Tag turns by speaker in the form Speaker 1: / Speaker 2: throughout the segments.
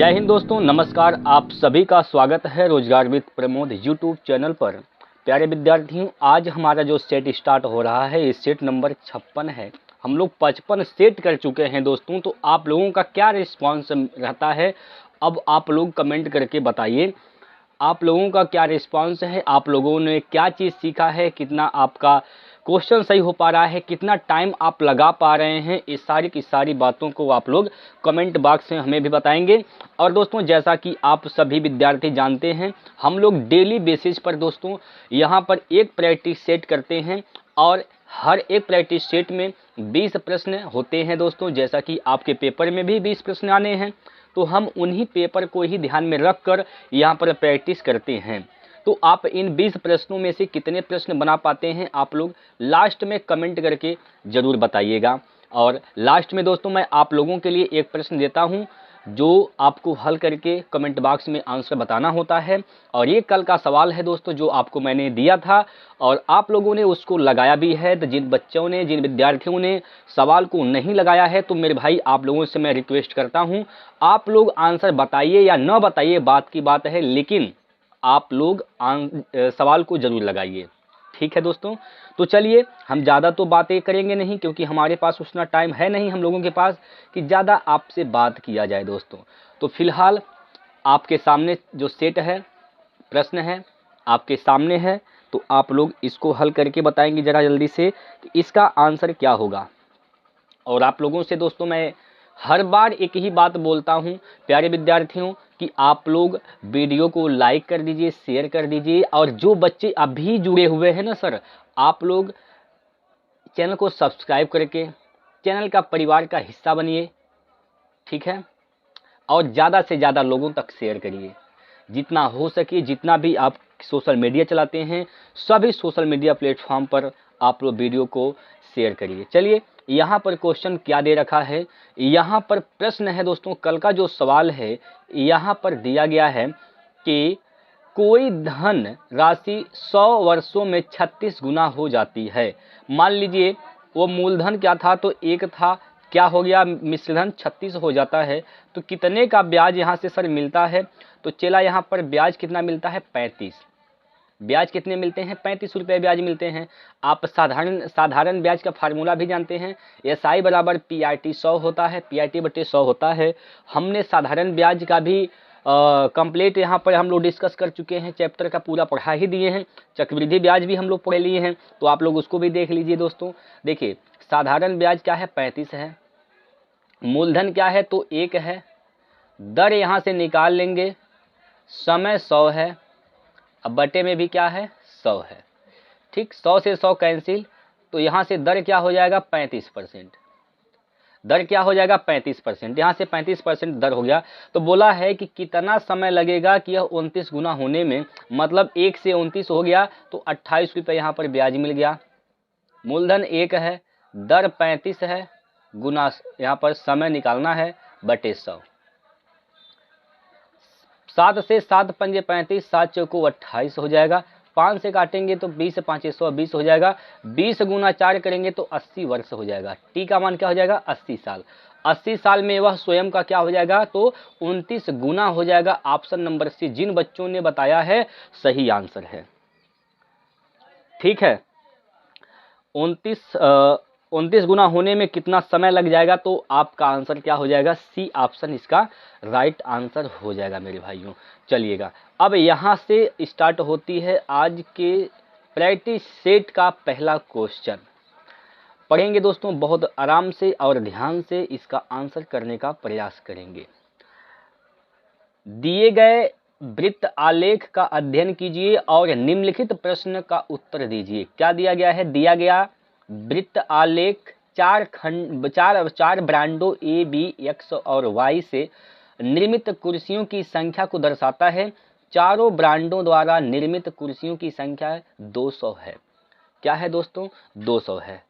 Speaker 1: जय हिंद दोस्तों, नमस्कार। आप सभी का स्वागत है रोजगार विद प्रमोद यूट्यूब चैनल पर। प्यारे विद्यार्थियों, आज हमारा जो सेट स्टार्ट हो रहा है ये सेट नंबर 56 है। हम लोग 55 सेट कर चुके हैं दोस्तों। तो आप लोगों का क्या रिस्पांस रहता है, अब आप लोग कमेंट करके बताइए। आप लोगों का क्या रिस्पांस है, आप लोगों ने क्या चीज़ सीखा है, कितना आपका क्वेश्चन सही हो पा रहा है, कितना टाइम आप लगा पा रहे हैं, इस सारी की सारी बातों को आप लोग कमेंट बॉक्स में हमें भी बताएंगे। और दोस्तों, जैसा कि आप सभी विद्यार्थी जानते हैं, हम लोग डेली बेसिस पर दोस्तों यहाँ पर एक प्रैक्टिस सेट करते हैं और हर एक प्रैक्टिस सेट में 20 प्रश्न होते हैं दोस्तों। जैसा कि आपके पेपर में भी 20 प्रश्न आने हैं, तो हम उन्हीं पेपर को ही ध्यान में रख कर यहाँ पर प्रैक्टिस करते हैं। तो आप इन 20 प्रश्नों में से कितने प्रश्न बना पाते हैं, आप लोग लास्ट में कमेंट करके ज़रूर बताइएगा। और लास्ट में दोस्तों मैं आप लोगों के लिए एक प्रश्न देता हूं, जो आपको हल करके कमेंट बॉक्स में आंसर बताना होता है। और ये कल का सवाल है दोस्तों, जो आपको मैंने दिया था और आप लोगों ने उसको लगाया भी है। तो जिन बच्चों ने, जिन विद्यार्थियों ने सवाल को नहीं लगाया है, तो मेरे भाई आप लोगों से मैं रिक्वेस्ट करता हूं, आप लोग आंसर बताइए या न बताइए, बात की बात है, लेकिन आप लोग सवाल को जरूर लगाइए। ठीक है दोस्तों। तो चलिए, हम ज़्यादा तो बातें करेंगे नहीं, क्योंकि हमारे पास उतना टाइम है नहीं हम लोगों के पास कि ज़्यादा आपसे बात किया जाए दोस्तों। तो फिलहाल आपके सामने जो सेट है, प्रश्न है आपके सामने है, तो आप लोग इसको हल करके बताएंगे ज़रा जल्दी से कि इसका आंसर क्या होगा। और आप लोगों से दोस्तों मैं हर बार एक ही बात बोलता हूं प्यारे विद्यार्थियों, कि आप लोग वीडियो को लाइक कर दीजिए, शेयर कर दीजिए। और जो बच्चे अभी जुड़े हुए हैं ना सर, आप लोग चैनल को सब्सक्राइब करके चैनल का परिवार का हिस्सा बनिए। ठीक है। और ज़्यादा से ज़्यादा लोगों तक शेयर करिए, जितना हो सके। जितना भी आप सोशल मीडिया चलाते हैं, सभी सोशल मीडिया प्लेटफॉर्म पर आप लोग वीडियो को शेयर करिए। चलिए, यहाँ पर क्वेश्चन क्या दे रखा है, यहाँ पर प्रश्न है दोस्तों, कल का जो सवाल है यहाँ पर दिया गया है कि कोई धन राशि 100 वर्षों में 36 गुना हो जाती है। मान लीजिए वो मूलधन क्या था, तो एक था, क्या हो गया, मिश्रधन 36 हो जाता है। तो कितने का ब्याज यहाँ से सर मिलता है, तो चला यहाँ पर ब्याज कितना मिलता है, 35। ब्याज कितने मिलते हैं, 35 रुपये ब्याज मिलते हैं। आप साधारण ब्याज का फार्मूला भी जानते हैं, SI बराबर PRT 100 होता है, PRT बटे 100 होता है। हमने साधारण ब्याज का भी कंप्लीट यहाँ पर हम लोग डिस्कस कर चुके हैं, चैप्टर का पूरा पढ़ा ही दिए हैं। चक्रवृद्धि ब्याज भी हम लोग पढ़ लिए हैं, तो आप लोग उसको भी देख लीजिए दोस्तों। देखिए, साधारण ब्याज क्या है, 35 है। मूलधन क्या है, तो 1 है। दर यहाँ से निकाल लेंगे, समय 100 है। अब बटे में भी क्या है, 100 है। ठीक, 100 से 100 कैंसिल, तो यहाँ से दर क्या हो जाएगा, 35%। दर क्या हो जाएगा, 35%। यहाँ से 35% दर हो गया। तो बोला है कि कितना समय लगेगा कि यह 29 गुना होने में, मतलब 1 से 29 हो गया, तो 28 रुपये यहाँ पर ब्याज मिल गया। मूलधन 1 है, दर 35 है, गुना यहाँ पर समय निकालना है, बटे 100। 7 से 7 पंजे 35, 7 चौको 28 हो जाएगा। 5 से काटेंगे तो 20 से 5 120 हो जाएगा। 20 गुना 4 करेंगे तो 80 वर्ष हो जाएगा। टी का मान क्या हो जाएगा, 80 साल। 80 साल में वह स्वयं का क्या हो जाएगा, तो 29 गुना हो जाएगा। ऑप्शन नंबर सी जिन बच्चों ने बताया है सही आंसर है। ठीक है, 29 गुना होने में कितना समय लग जाएगा, तो आपका आंसर क्या हो जाएगा, सी ऑप्शन इसका राइट आंसर हो जाएगा मेरे भाइयों। चलिएगा, अब यहाँ से स्टार्ट होती है आज के प्रैक्टिस सेट का पहला क्वेश्चन। पढ़ेंगे दोस्तों बहुत आराम से और ध्यान से इसका आंसर करने का प्रयास करेंगे। दिए गए वृत्त आलेख का अध्ययन कीजिए और निम्नलिखित प्रश्न का उत्तर दीजिए। क्या दिया गया है, दिया गया वृत्त आलेख चार ब्रांडों A, B, X और Y से निर्मित कुर्सियों की संख्या को दर्शाता है। चारों ब्रांडों द्वारा निर्मित कुर्सियों की संख्या 200 है। क्या है दोस्तों, 200 है।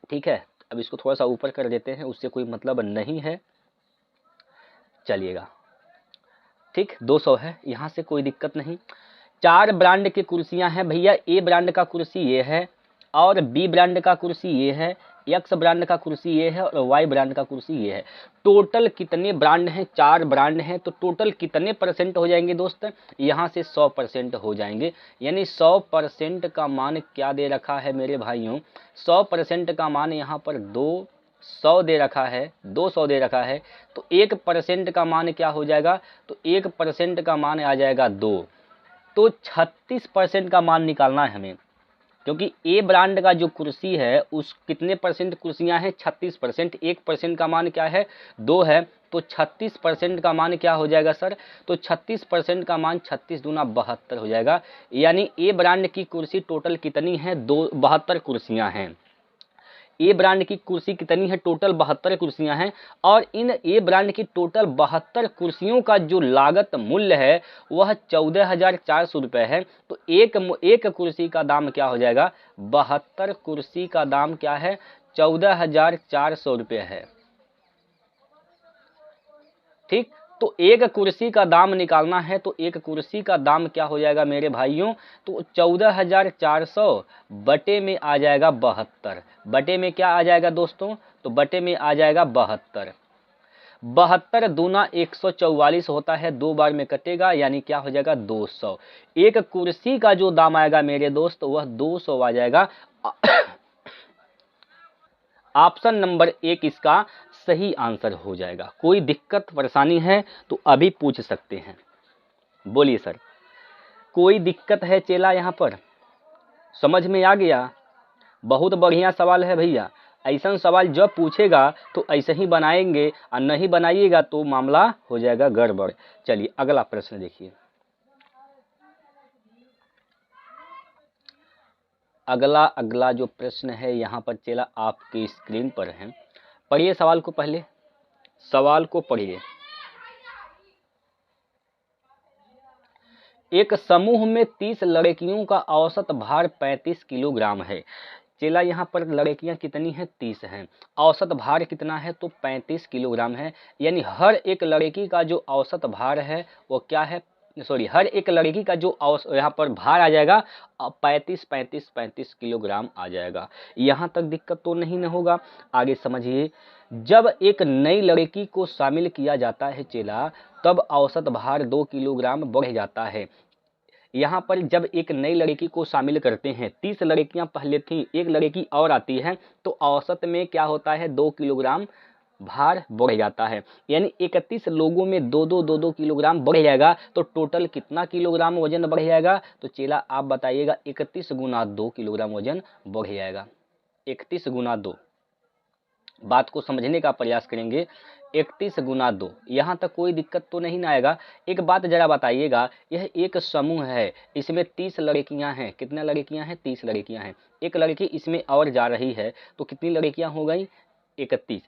Speaker 1: ठीक है, अब इसको थोड़ा सा ऊपर कर देते हैं, उससे कोई मतलब नहीं है। चलिएगा, ठीक, 200 है, यहाँ से कोई दिक्कत नहीं। 4 ब्रांड की कुर्सियां हैं भैया। A ब्रांड का कुर्सी ये है और B ब्रांड का कुर्सी ये है, एक्स ब्रांड का कुर्सी ये है और वाई ब्रांड का कुर्सी ये है। टोटल कितने ब्रांड हैं? 4 ब्रांड हैं, तो टोटल कितने परसेंट हो जाएंगे दोस्त? यहाँ से 100% हो जाएंगे। यानी 100% का मान क्या दे रखा है मेरे भाइयों? 100% का मान यहाँ पर 200 दे रखा है, 200 दे रखा है। तो 1% का मान क्या हो जाएगा? तो 1% का मान आ जाएगा 2। तो 36% का मान निकालना है हमें, क्योंकि ए ब्रांड का जो कुर्सी है उस कितने परसेंट कुर्सियां हैं? 36%। 1% का मान क्या है? 2 है। तो 36% का मान क्या हो जाएगा सर? तो 36% का मान 36 दूना 72 हो जाएगा। यानी ए ब्रांड की कुर्सी टोटल कितनी है? 72 कुर्सियां हैं। ए ब्रांड की कुर्सी कितनी है? टोटल 72 कुर्सियां हैं। और इन ए ब्रांड की टोटल 72 कुर्सियों का जो लागत मूल्य है वह 14,400 रुपये है। तो एक कुर्सी का दाम क्या हो जाएगा? 72 कुर्सी का दाम क्या है? 14,400 रुपये है। ठीक, तो एक कुर्सी का दाम निकालना है, तो एक कुर्सी का दाम क्या हो जाएगा मेरे भाइयों? तो 14,400 बटे में आ जाएगा 72। बटे में क्या आ जाएगा दोस्तों? तो बटे में आ जाएगा 72। 72 दूना 144 होता है, 2 बार में कटेगा, यानी क्या हो जाएगा? 200। एक कुर्सी का जो दाम आएगा मेरे दोस्त वह 200 आ जाएगा। ऑप्शन नंबर 1 इसका सही आंसर हो जाएगा। कोई दिक्कत परेशानी है तो अभी पूछ सकते हैं। बोलिए सर, कोई दिक्कत है चेला? यहाँ पर समझ में आ गया? बहुत बढ़िया सवाल है भैया। ऐसा सवाल जब पूछेगा तो ऐसे ही बनाएंगे, और नहीं बनाइएगा तो मामला हो जाएगा गड़बड़। चलिए अगला प्रश्न देखिए। अगला जो प्रश्न है यहाँ पर चेला आपकी स्क्रीन पर है। पढ़िए सवाल को, पहले सवाल को पढ़िए। एक समूह में 30 लड़कियों का औसत भार 35 किलोग्राम है। चेला यहाँ पर लड़कियां कितनी हैं? 30 हैं। औसत भार कितना है? तो 35 किलोग्राम है। यानी हर एक लड़की का जो औसत भार है वो क्या है? सॉरी, हर एक लड़की का जो यहाँ पर भार आ जाएगा 35 किलोग्राम आ जाएगा। यहाँ तक दिक्कत तो नहीं न होगा। आगे समझिए। जब एक नई लड़की को शामिल किया जाता है चेला, तब औसत भार 2 किलोग्राम बढ़ जाता है। यहाँ पर जब एक नई लड़की को शामिल करते हैं, 30 लड़कियां पहले थी, एक लड़की और आती है, तो औसत में क्या होता है? 2 किलोग्राम भार बढ़ जाता है। यानी 31 लोगों में 2-2 किलोग्राम बढ़ जाएगा। तो टोटल कितना किलोग्राम वजन बढ़ जाएगा? तो चेला आप बताइएगा। 31 गुना 2 किलोग्राम वजन बढ़ जाएगा। 31 गुना 2, बात को समझने का प्रयास करेंगे। 31 गुना 2, यहाँ तक कोई दिक्कत तो नहीं ना आएगा। एक बात जरा बताइएगा, यह एक समूह है, इसमें 30 लड़कियां हैं। कितने लड़कियां हैं? 30 लड़कियां हैं। एक लड़की इसमें और जा रही है, तो कितनी लड़कियां हो गई? 31।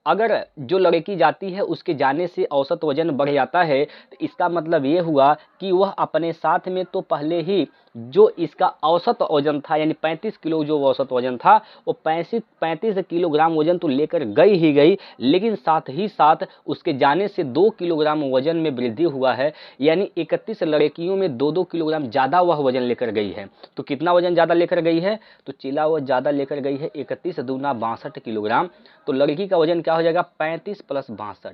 Speaker 1: अगर जो लड़की जाती है उसके जाने से औसत वजन बढ़ जाता है, तो इसका मतलब ये हुआ कि वह अपने साथ में तो पहले ही जो इसका औसत वजन था, यानी 35 किलो जो औसत वजन था, वो 35 किलोग्राम वजन तो लेकर गई ही गई, लेकिन साथ ही साथ उसके जाने से 2 किलोग्राम वजन में वृद्धि हुआ है। यानी 31 लड़कियों में 2-2 किलोग्राम ज़्यादा वह वजन लेकर गई है। तो कितना वजन ज़्यादा लेकर गई है? तो चेला वह ज़्यादा लेकर गई है 31 दूना 62 किलोग्राम। तो लड़की का वजन क्या हो जाएगा? 35 प्लस 62,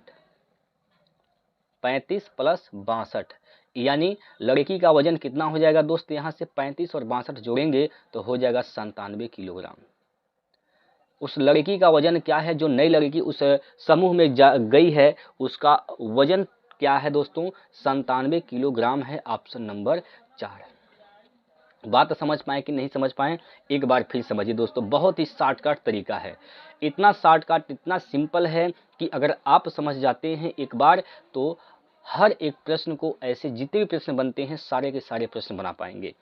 Speaker 1: 35 प्लस 62, यानी लड़की का वजन कितना हो जाएगा दोस्त? यहाँ से 35 और 62 जोड़ेंगे तो हो जाएगा 97 किलोग्राम। उस लड़की का वजन क्या है? जो नई लड़की उस समूह में गई है, उसका वजन क्या है दोस्तों? 97 किलोग्राम है। Option number 4। बात समझ पाए कि नहीं समझ पाए? एक बार फिर समझिए दोस्तों, बहुत ही शॉर्टकट तरीका है। इतना शॉर्टकट, इतना सिंपल है कि अगर आप समझ जाते हैं एक बार, तो हर एक प्रश्न को, ऐसे जितने भी प्रश्न बनते हैं सारे के सारे प्रश्न बना पाएंगे।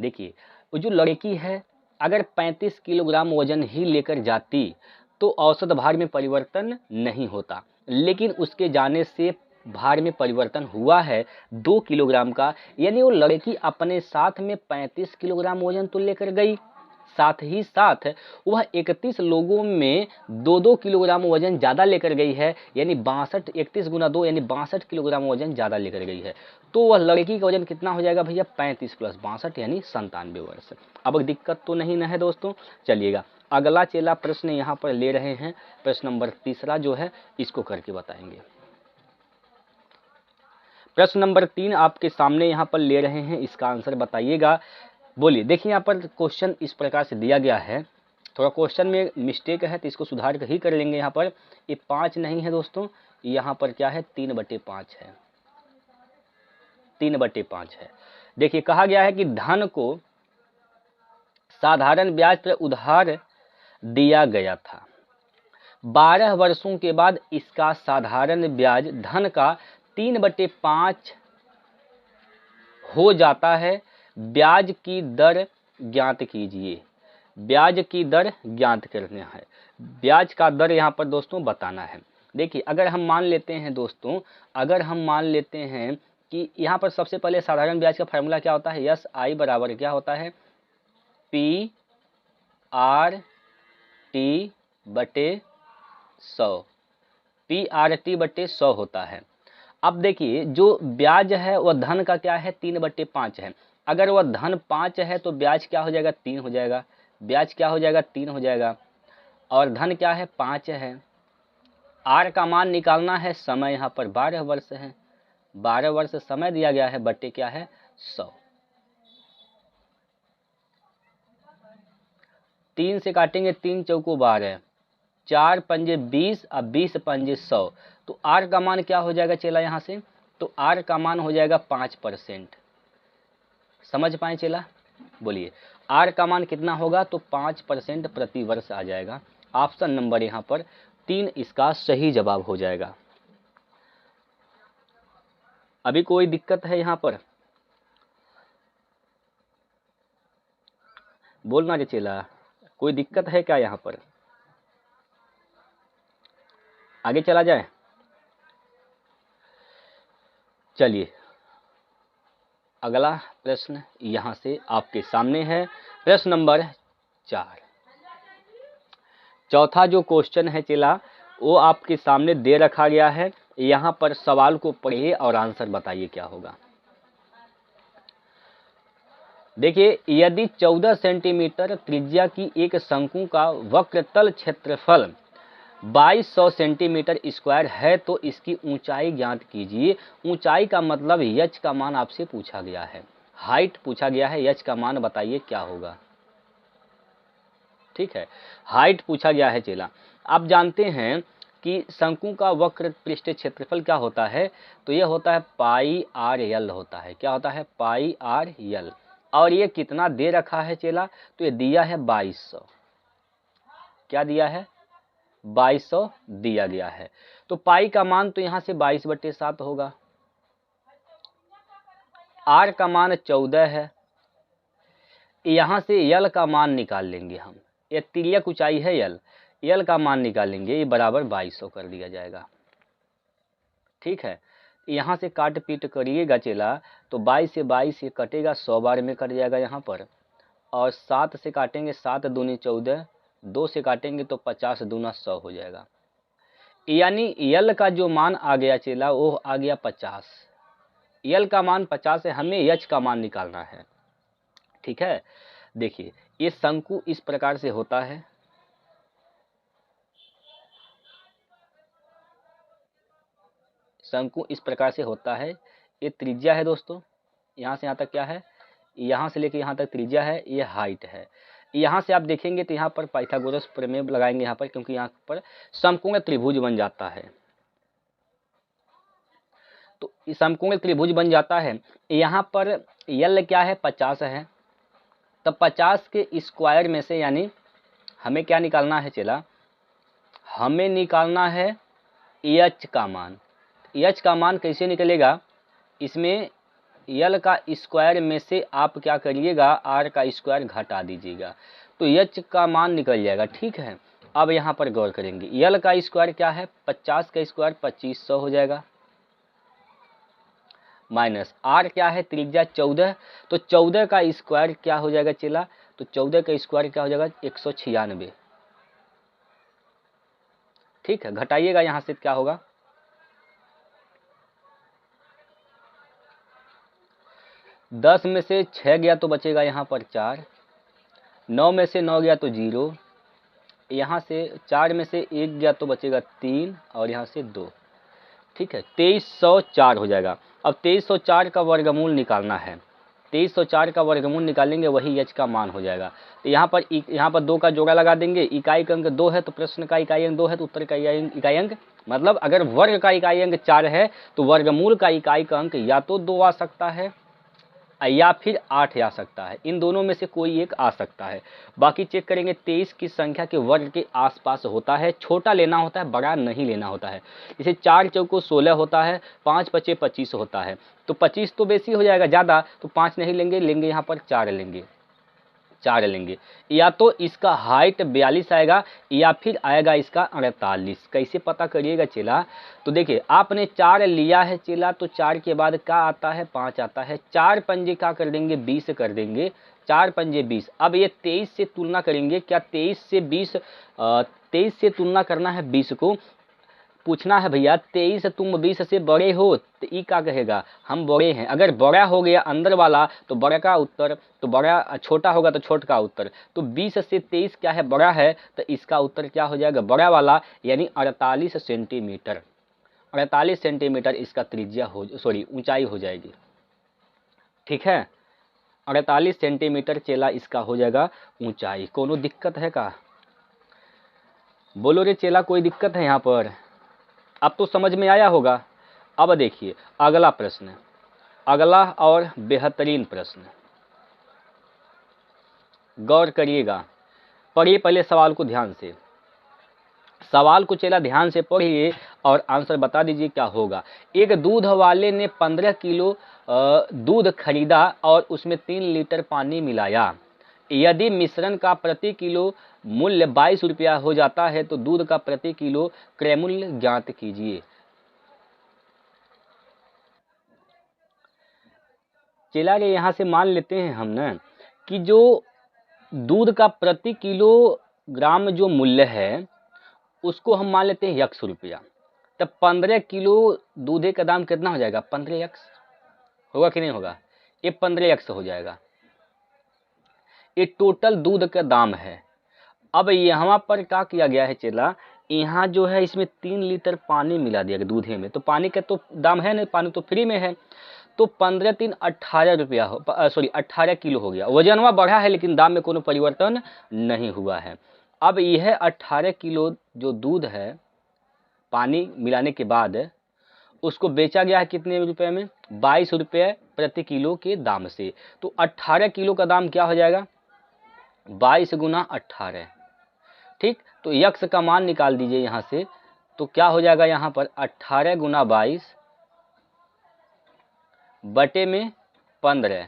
Speaker 1: देखिए, वो जो लड़की है अगर 35 किलोग्राम वजन ही लेकर जाती तो औसत भार में परिवर्तन नहीं होता, लेकिन उसके जाने से भार में परिवर्तन हुआ है 2 किलोग्राम का। यानी वो लड़की अपने साथ में 35 किलोग्राम वजन तो लेकर गई, साथ ही साथ वह 31 लोगों में 2-2 किलोग्राम वजन ज़्यादा लेकर गई है। यानी 62, 31 गुना 2 यानी 62 किलोग्राम वजन ज़्यादा लेकर गई है। तो वह लड़की का वजन कितना हो जाएगा भैया? 35 प्लस 62 यानी 97 वर्ष। अब दिक्कत तो नहीं ना है दोस्तों? चलिएगा अगला चेला प्रश्न यहाँ पर ले रहे हैं, प्रश्न नंबर तीसरा जो है इसको करके बताएंगे। प्रश्न नंबर 3 आपके सामने यहाँ पर ले रहे हैं, इसका आंसर बताइएगा। बोलिए, देखिए यहाँ पर क्वेश्चन इस प्रकार से दिया गया है, थोड़ा क्वेश्चन में मिस्टेक है तो इसको सुधार कर ही कर लेंगे। यहाँ पर ये 5 नहीं है दोस्तों, यहाँ पर क्या है 3/5 है, 3/5 है। देखिए कहा गया है कि धन को साधारण ब्याज पर उधार दिया गया था, 12 वर्षों के बाद इसका साधारण ब्याज धन का 3/5 हो जाता है। ब्याज की दर ज्ञात कीजिए। ब्याज की दर ज्ञात करना है, ब्याज का दर यहाँ पर दोस्तों बताना है। देखिए अगर हम मान लेते हैं दोस्तों, अगर हम मान लेते हैं कि यहाँ पर सबसे पहले साधारण ब्याज का फार्मूला क्या होता है, यस आई बराबर क्या होता है, पी आर टी बटे 100, PRT/100 होता है। अब देखिए जो ब्याज है वह धन का क्या है 3/5 है, अगर वह धन 5 है तो ब्याज क्या हो जाएगा 3 हो जाएगा, ब्याज क्या हो जाएगा 3 हो जाएगा, और धन क्या है 5 है। आर का मान निकालना है, समय यहाँ पर 12 वर्ष है, 12 वर्ष समय दिया गया है, बटे क्या है 100। 3 से काटेंगे, 3 चौको 12, 4 पंजे 20 और 20 पंजे 100, तो आर का मान क्या हो जाएगा चेला यहाँ से, तो आर का मान हो जाएगा 5%। समझ पाए चेला, बोलिए आर का मान कितना होगा, तो 5% प्रति वर्ष आ जाएगा। ऑप्शन नंबर यहाँ पर 3 इसका सही जवाब हो जाएगा। अभी कोई दिक्कत है यहाँ पर, बोलना रे चेला, कोई दिक्कत है क्या यहाँ पर, आगे चला जाए। चलिए अगला प्रश्न यहाँ से आपके सामने है, प्रश्न नंबर 4। चौथा जो क्वेश्चन है चेला वो आपके सामने दे रखा गया है, यहाँ पर सवाल को पढ़िए और आंसर बताइए क्या होगा। देखिए यदि 14 सेंटीमीटर त्रिज्या की एक शंकु का वक्रतल क्षेत्रफल 2200 सेंटीमीटर स्क्वायर है तो इसकी ऊंचाई ज्ञात कीजिए। ऊंचाई का मतलब यच का मान आपसे पूछा गया है, हाइट पूछा गया है, यच का मान बताइए क्या होगा। ठीक है, हाइट पूछा गया है चेला। आप जानते हैं कि शंकु का वक्र पृष्ठ क्षेत्रफल क्या होता है, तो यह होता है पाई आर यल होता है, क्या होता है पाई आर यल। और ये कितना दे रखा है चेला, तो ये दिया है 2200, क्या दिया है 2200 दिया गया है। तो पाई का मान तो यहाँ से 22/7 होगा, आर का मान 14 है, यहाँ से यल का मान निकाल लेंगे हम, ये तिर्यक ऊंचाई है यल, यल का मान निकालेंगे, ये बराबर 2200 कर दिया जाएगा। ठीक है, यहाँ से काट पीट करिएगा चेला, तो 22 से 22 ये कटेगा, 100 बार में कट जाएगा यहाँ पर, और 7 से काटेंगे 7 दूनी 14, 2 से काटेंगे तो 50 दूना 100 हो जाएगा। यानी यल का जो मान आ गया चेला वो आ गया 50, यल का मान 50 है, हमें यच का मान निकालना है। ठीक है, देखिए ये शंकु इस प्रकार से होता है, शंकु इस प्रकार से होता है, ये त्रिज्या है दोस्तों, यहाँ से यहाँ तक क्या है, यहाँ से लेके यहाँ तक त्रिज्या है, ये हाइट है। यहाँ से आप देखेंगे तो यहाँ पर पाइथागोरस प्रमेय लगाएंगे यहाँ पर, क्योंकि यहाँ पर समकोण त्रिभुज बन जाता है, तो समकोण त्रिभुज बन जाता है। यहाँ पर यल क्या है 50 है, तब 50 के स्क्वायर में से यानी हमें क्या निकालना है चला, हमें निकालना है एच का मान। एच का मान कैसे निकलेगा, इसमें यल का स्क्वायर में से आप क्या करिएगा आर का स्क्वायर घटा दीजिएगा, तो एच का मान निकल जाएगा। ठीक है, अब यहाँ पर गौर करेंगे, यल का स्क्वायर क्या है 50 का स्क्वायर 2500 हो जाएगा, माइनस आर क्या है त्रिज्या 14, तो 14 का स्क्वायर क्या हो जाएगा चेला, तो 14 का स्क्वायर क्या हो जाएगा 196। ठीक है, घटाइएगा यहाँ से क्या होगा, 10 में से 6 गया तो बचेगा यहाँ पर 4, 9 में से 9 गया तो 0, यहाँ से 4 में से 1 गया तो बचेगा 3 और यहाँ से 2, ठीक है 2304 हो जाएगा। अब 2304 का वर्गमूल निकालना है, 2304 का वर्गमूल निकालेंगे वही h का मान हो जाएगा। तो यहाँ पर 2 का जोड़ा लगा देंगे, इकाई का अंक 2 है तो प्रश्न का इकाई अंक 2 है तो उत्तर का इकाई अंक, मतलब अगर वर्ग का इकाई अंक 4 है तो वर्गमूल का इकाई का अंक या तो 2 आ सकता है या फिर 8 आ सकता है, इन दोनों में से कोई एक आ सकता है। बाकी चेक करेंगे 23 की संख्या के वर्ग के आसपास होता है, छोटा लेना होता है, बड़ा नहीं लेना होता है। जैसे 4 चौको 16 होता है, 5 पचे 25 होता है, तो 25 तो बेसी हो जाएगा ज़्यादा, तो 5 नहीं लेंगे यहाँ पर 4 लेंगे, 4 लेंगे। या तो इसका हाइट 42 आएगा या फिर आएगा इसका 48। कैसे पता करिएगा चेला, तो देखिए आपने 4 लिया है चेला, तो 4 के बाद क्या आता है 5 आता है, 4 पंजे क्या कर देंगे 20 कर देंगे, 4 पंजे 20। अब ये 23 से तुलना करेंगे, क्या 23 से 20 23 से तुलना करना है 20 को, पूछना है भैया 23 तुम 20 से बड़े हो, तो ई क्या कहेगा हम बड़े हैं। अगर बड़ा हो गया अंदर वाला तो बड़ा का उत्तर, तो बड़ा छोटा होगा तो छोट का उत्तर, तो 20 से 23 क्या है बड़ा है, तो इसका उत्तर क्या हो जाएगा बड़ा वाला, यानी 48 सेंटीमीटर। 48 सेंटीमीटर इसका त्रिज्या हो ऊंचाई हो जाएगी, ठीक है 48 सेंटीमीटर चेला इसका हो जाएगा ऊंचाई। कोनो दिक्कत है का, बोलो रे चेला कोई दिक्कत है यहाँ पर, अब तो समझ में आया होगा। अब देखिए अगला प्रश्न, अगला और बेहतरीन प्रश्न, गौर करिएगा, पढ़िए पहले सवाल को ध्यान से, सवाल को चेला ध्यान से पढ़िए और आंसर बता दीजिए क्या होगा। एक दूध वाले ने 15 किलो दूध खरीदा और उसमें 3 लीटर पानी मिलाया। यदि मिश्रण का प्रति किलो मूल्य 22 रुपया हो जाता है तो दूध का प्रति किलो क्रय मूल्य ज्ञात कीजिए। चला रे यहाँ से मान लेते हैं हम ना कि जो दूध का प्रति किलोग्राम जो मूल्य है उसको हम मान लेते हैं 100 रुपया, तब 15 किलो दूधे का दाम कितना हो जाएगा 15x होगा कि नहीं होगा, ये 15x हो जाएगा, ये टोटल दूध का दाम है। अब यहाँ पर क्या किया गया है चेला, यहाँ जो है इसमें 3 लीटर पानी मिला दिया दूधे में, तो पानी का तो दाम है नहीं, पानी तो फ्री में है, तो 15 3 18 रुपया हो 18 किलो हो गया। वजनवा बढ़ा है लेकिन दाम में कोनो परिवर्तन नहीं हुआ है। अब यह 18 किलो जो दूध है पानी मिलाने के बाद उसको बेचा गया है कितने रुपए में 22 रुपये प्रति किलो के दाम से, तो 18 किलो का दाम क्या हो जाएगा 22 गुना 18, ठीक। तो यक्स का मान निकाल दीजिए यहाँ से, तो क्या हो जाएगा यहाँ पर 18 गुना 22 बटे में 15,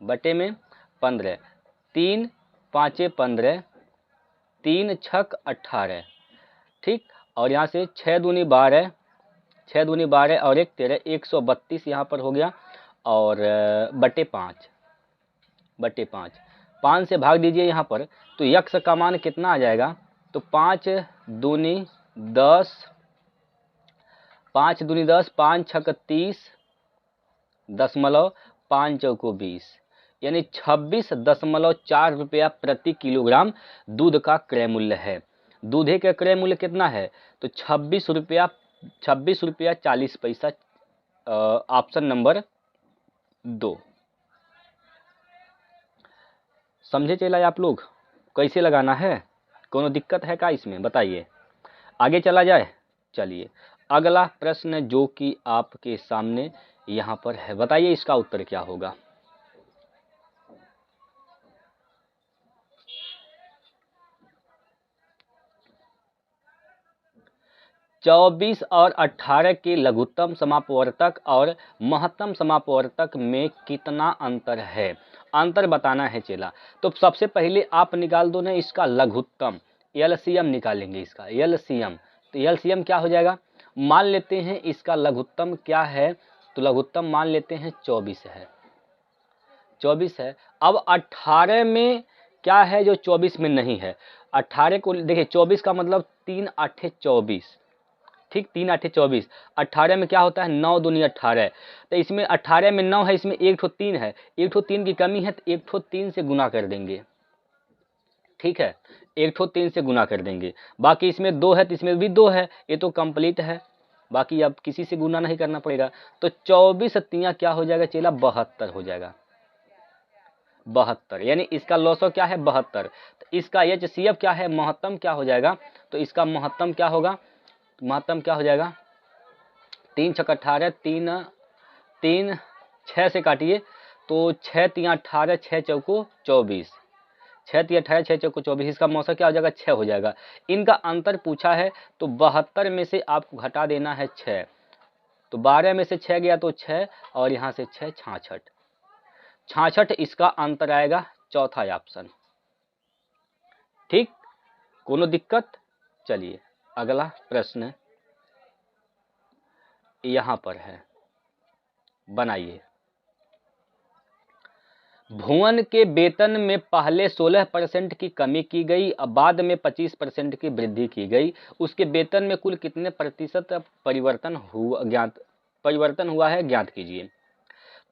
Speaker 1: बटे में 15, 3 5 15, 3 छक 18, ठीक। और यहाँ से 6 दूनी 12, 6 दूनी 12 और 1 13, 132 यहाँ पर हो गया, और बटे 5, बटे 5, 5 से भाग दीजिए यहाँ पर, तो यक्स का मान कितना आ जाएगा, तो 5 दूनी 10, 5 दूनी 10, 5 छक 30, 5 चौको 20, यानी 26.4 रुपया प्रति किलोग्राम दूध का क्रय मूल्य है। दूधे का क्रय मूल्य कितना है, तो 26 रुपया 40 पैसा, ऑप्शन नंबर 2। समझे चला आप लोग कैसे लगाना है, कोनो दिक्कत है का इसमें बताइए, आगे चला जाए। चलिए अगला प्रश्न जो कि आपके सामने यहाँ पर है, बताइए इसका उत्तर क्या होगा। चौबीस और 18 के लघुत्तम समापवर्तक और महत्तम समापवर्तक में कितना अंतर है, अंतर बताना है चेला। तो सबसे पहले आप निकाल दो ना इसका लघुत्तम, एलसीएम निकालेंगे इसका एलसीएम, तो एलसीएम क्या हो जाएगा, मान लेते हैं इसका लघुत्तम क्या है, तो लघुत्तम मान लेते हैं 24 है, 24 है। अब 18 में क्या है जो 24 में नहीं है, 18 को देखिए 24 का मतलब 3 8 24, ठीक 3 8 24, 18 में क्या होता है 9 दूनी 18, तो इसमें 18 में 9 है, इसमें एक ठो 3 है, एक ठो 3 की कमी है तो एक ठो 3 से गुना कर देंगे, ठीक है, एक ठो 3 से गुना कर देंगे, बाकी इसमें 2 है तो इसमें भी 2 है, ये तो कंप्लीट है, बाकी अब किसी से गुना नहीं करना पड़ेगा। तो 24 तियाँ क्या हो जाएगा चेला, 72 हो जाएगा, 72, यानी इसका लॉसो क्या है 72। तो इसका HCF क्या है, महत्तम क्या हो जाएगा, तो इसका महत्तम क्या होगा, महत्तम क्या हो जाएगा, 3 छक 18, 3 3 6 से काटिए तो 6 तियाँ 18, 6 चौको 24, 6 तियाँ 18, 6 चौको 24, इसका मौसा क्या हो जाएगा 6 हो जाएगा। इनका अंतर पूछा है तो 72 में से आपको घटा देना है 6, तो 12 में से 6 गया तो 6 और यहाँ से 6 66, 66 इसका अंतर आएगा, चौथा ऑप्शन। ठीक, कोनो दिक्कत। चलिए अगला प्रश्न यहाँ पर है, बनाइए। भुवन के वेतन में पहले 16% की कमी की गई, अब बाद में 25% की वृद्धि की गई, उसके वेतन में कुल कितने प्रतिशत परिवर्तन हुआ है ज्ञात कीजिए।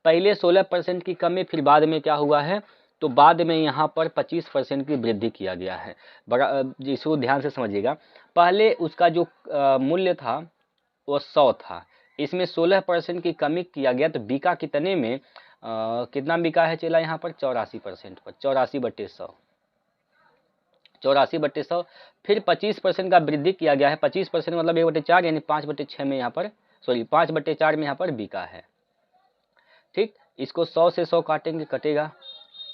Speaker 1: पहले 16% की कमी, फिर बाद में क्या हुआ है, तो बाद में यहाँ पर 25% की वृद्धि किया गया है। बड़ा इसको ध्यान से समझिएगा, पहले उसका जो मूल्य था वो 100 था, इसमें 16% की कमी किया गया तो बिका कितने में, कितना बिका है चला यहाँ पर 84% पर, 84/100, 84/100। फिर 25% का वृद्धि किया गया है, 25% मतलब 1/4 यानी 5/6 में यहाँ पर, सॉरी 5/4 में यहाँ पर बिका है। ठीक, इसको 100 से 100 काटेंगे कटेगा,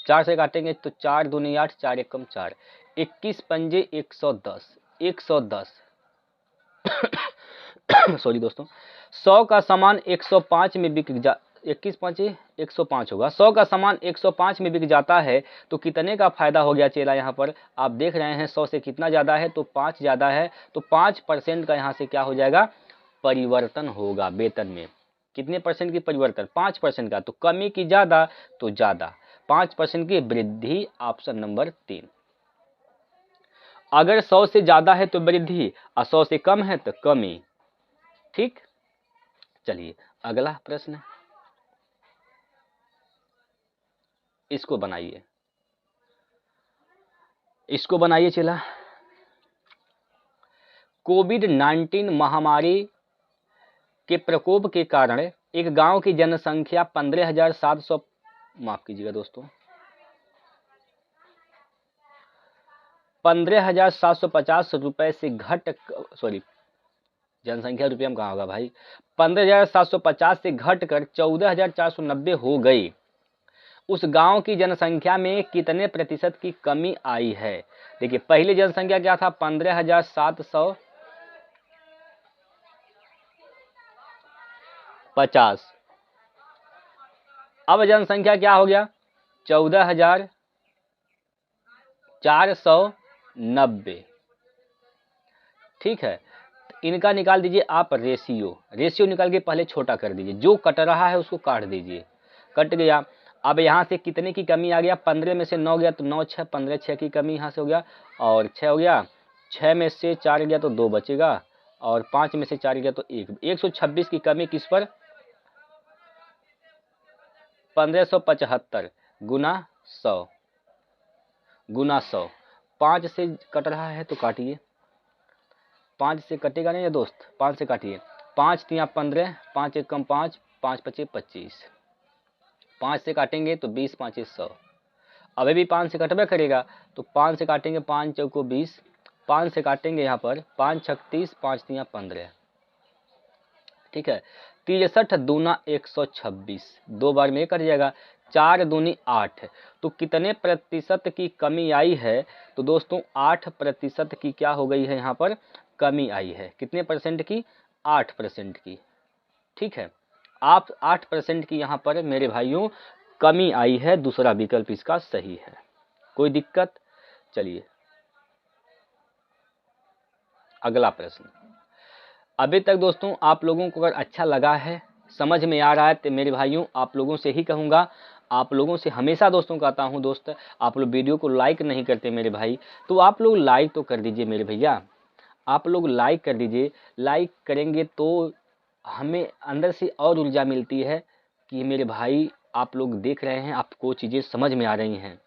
Speaker 1: 4 से काटेंगे तो 4 दूनी 8, 4 एकम 4, 21 पंजे 110, 110 सॉरी दोस्तों, 100 का सामान 105 में बिक जा, 21 पंजे 105 होगा, 100 का सामान 105 में बिक जाता है तो कितने का फायदा हो गया चेला, यहाँ पर आप देख रहे हैं 100 से कितना ज़्यादा है तो 5 ज़्यादा है, तो 5% का यहाँ से क्या हो जाएगा, परिवर्तन होगा वेतन में। कितने परसेंट की परिवर्तन, 5% का, तो कमी की ज़्यादा तो ज़्यादा, 5% की वृद्धि, ऑप्शन नंबर 3। अगर 100 से ज़्यादा है तो वृद्धि और 100 से कम है तो कमी। ठीक, चलिए अगला प्रश्न, इसको बनाइए, इसको बनाइए चला। कोविड-19 महामारी के प्रकोप के कारण एक गांव की जनसंख्या 15,700, माफ कीजिएगा दोस्तों, 15,750 रुपए से घट, सॉरी जनसंख्या रुपये में कहाँ होगा भाई, 15,750 से घटकर 14,490 हो गई। उस गांव की जनसंख्या में कितने प्रतिशत की कमी आई है। देखिए पहले जनसंख्या क्या था, 15,750, अब जनसंख्या क्या हो गया 14,490। ठीक है, इनका निकाल दीजिए आप रेशियो निकाल के पहले छोटा कर दीजिए, जो कट रहा है उसको काट दीजिए, कट गया। अब यहाँ से कितने की कमी आ गया, 15 में से 9 गया तो 9 6 15, 6 की कमी यहाँ से हो गया और 6 हो गया, 6 में से 4 गया तो 2 बचेगा और 5 में से 4 गया तो 1, 126 की कमी किस पर, 1575 गुना 100, गुना 100, 5 से कट रहा है तो काटिए, 5 से कटेगा नहीं दोस्त, 5 से काटिए, 5 तियाँ 15, 5 एकम 5, 5 पचे 25, 5 से काटेंगे तो 20 5 100, अभी भी 5 से कटबे करेगा तो 5 से काटेंगे, 5 चौको 20, 5 से काटेंगे यहाँ पर 5 छक 30, 5 तियाँ 15। ठीक है, 63 दूना 126, 2 बार में कट जाएगा, 4 दूनी 8, तो कितने प्रतिशत की कमी आई है, तो दोस्तों 8% की क्या हो गई है यहाँ पर कमी आई है। कितने परसेंट की, 8% की। ठीक है, आप 8% की यहाँ पर मेरे भाइयों कमी आई है, दूसरा विकल्प इसका सही है, कोई दिक्कत। चलिए अगला प्रश्न। अभी तक दोस्तों आप लोगों को अगर अच्छा लगा है, समझ में आ रहा है तो मेरे भाइयों आप लोगों से ही कहूँगा, आप लोगों से हमेशा दोस्तों कहता हूँ दोस्त, आप लोग वीडियो को लाइक नहीं करते मेरे भाई, तो आप लोग लाइक तो कर दीजिए मेरे भैया, आप लोग लाइक कर दीजिए। लाइक करेंगे तो हमें अंदर से और ऊर्जा मिलती है कि मेरे भाई आप लोग देख रहे हैं, आपको चीज़ें समझ में आ रही हैं।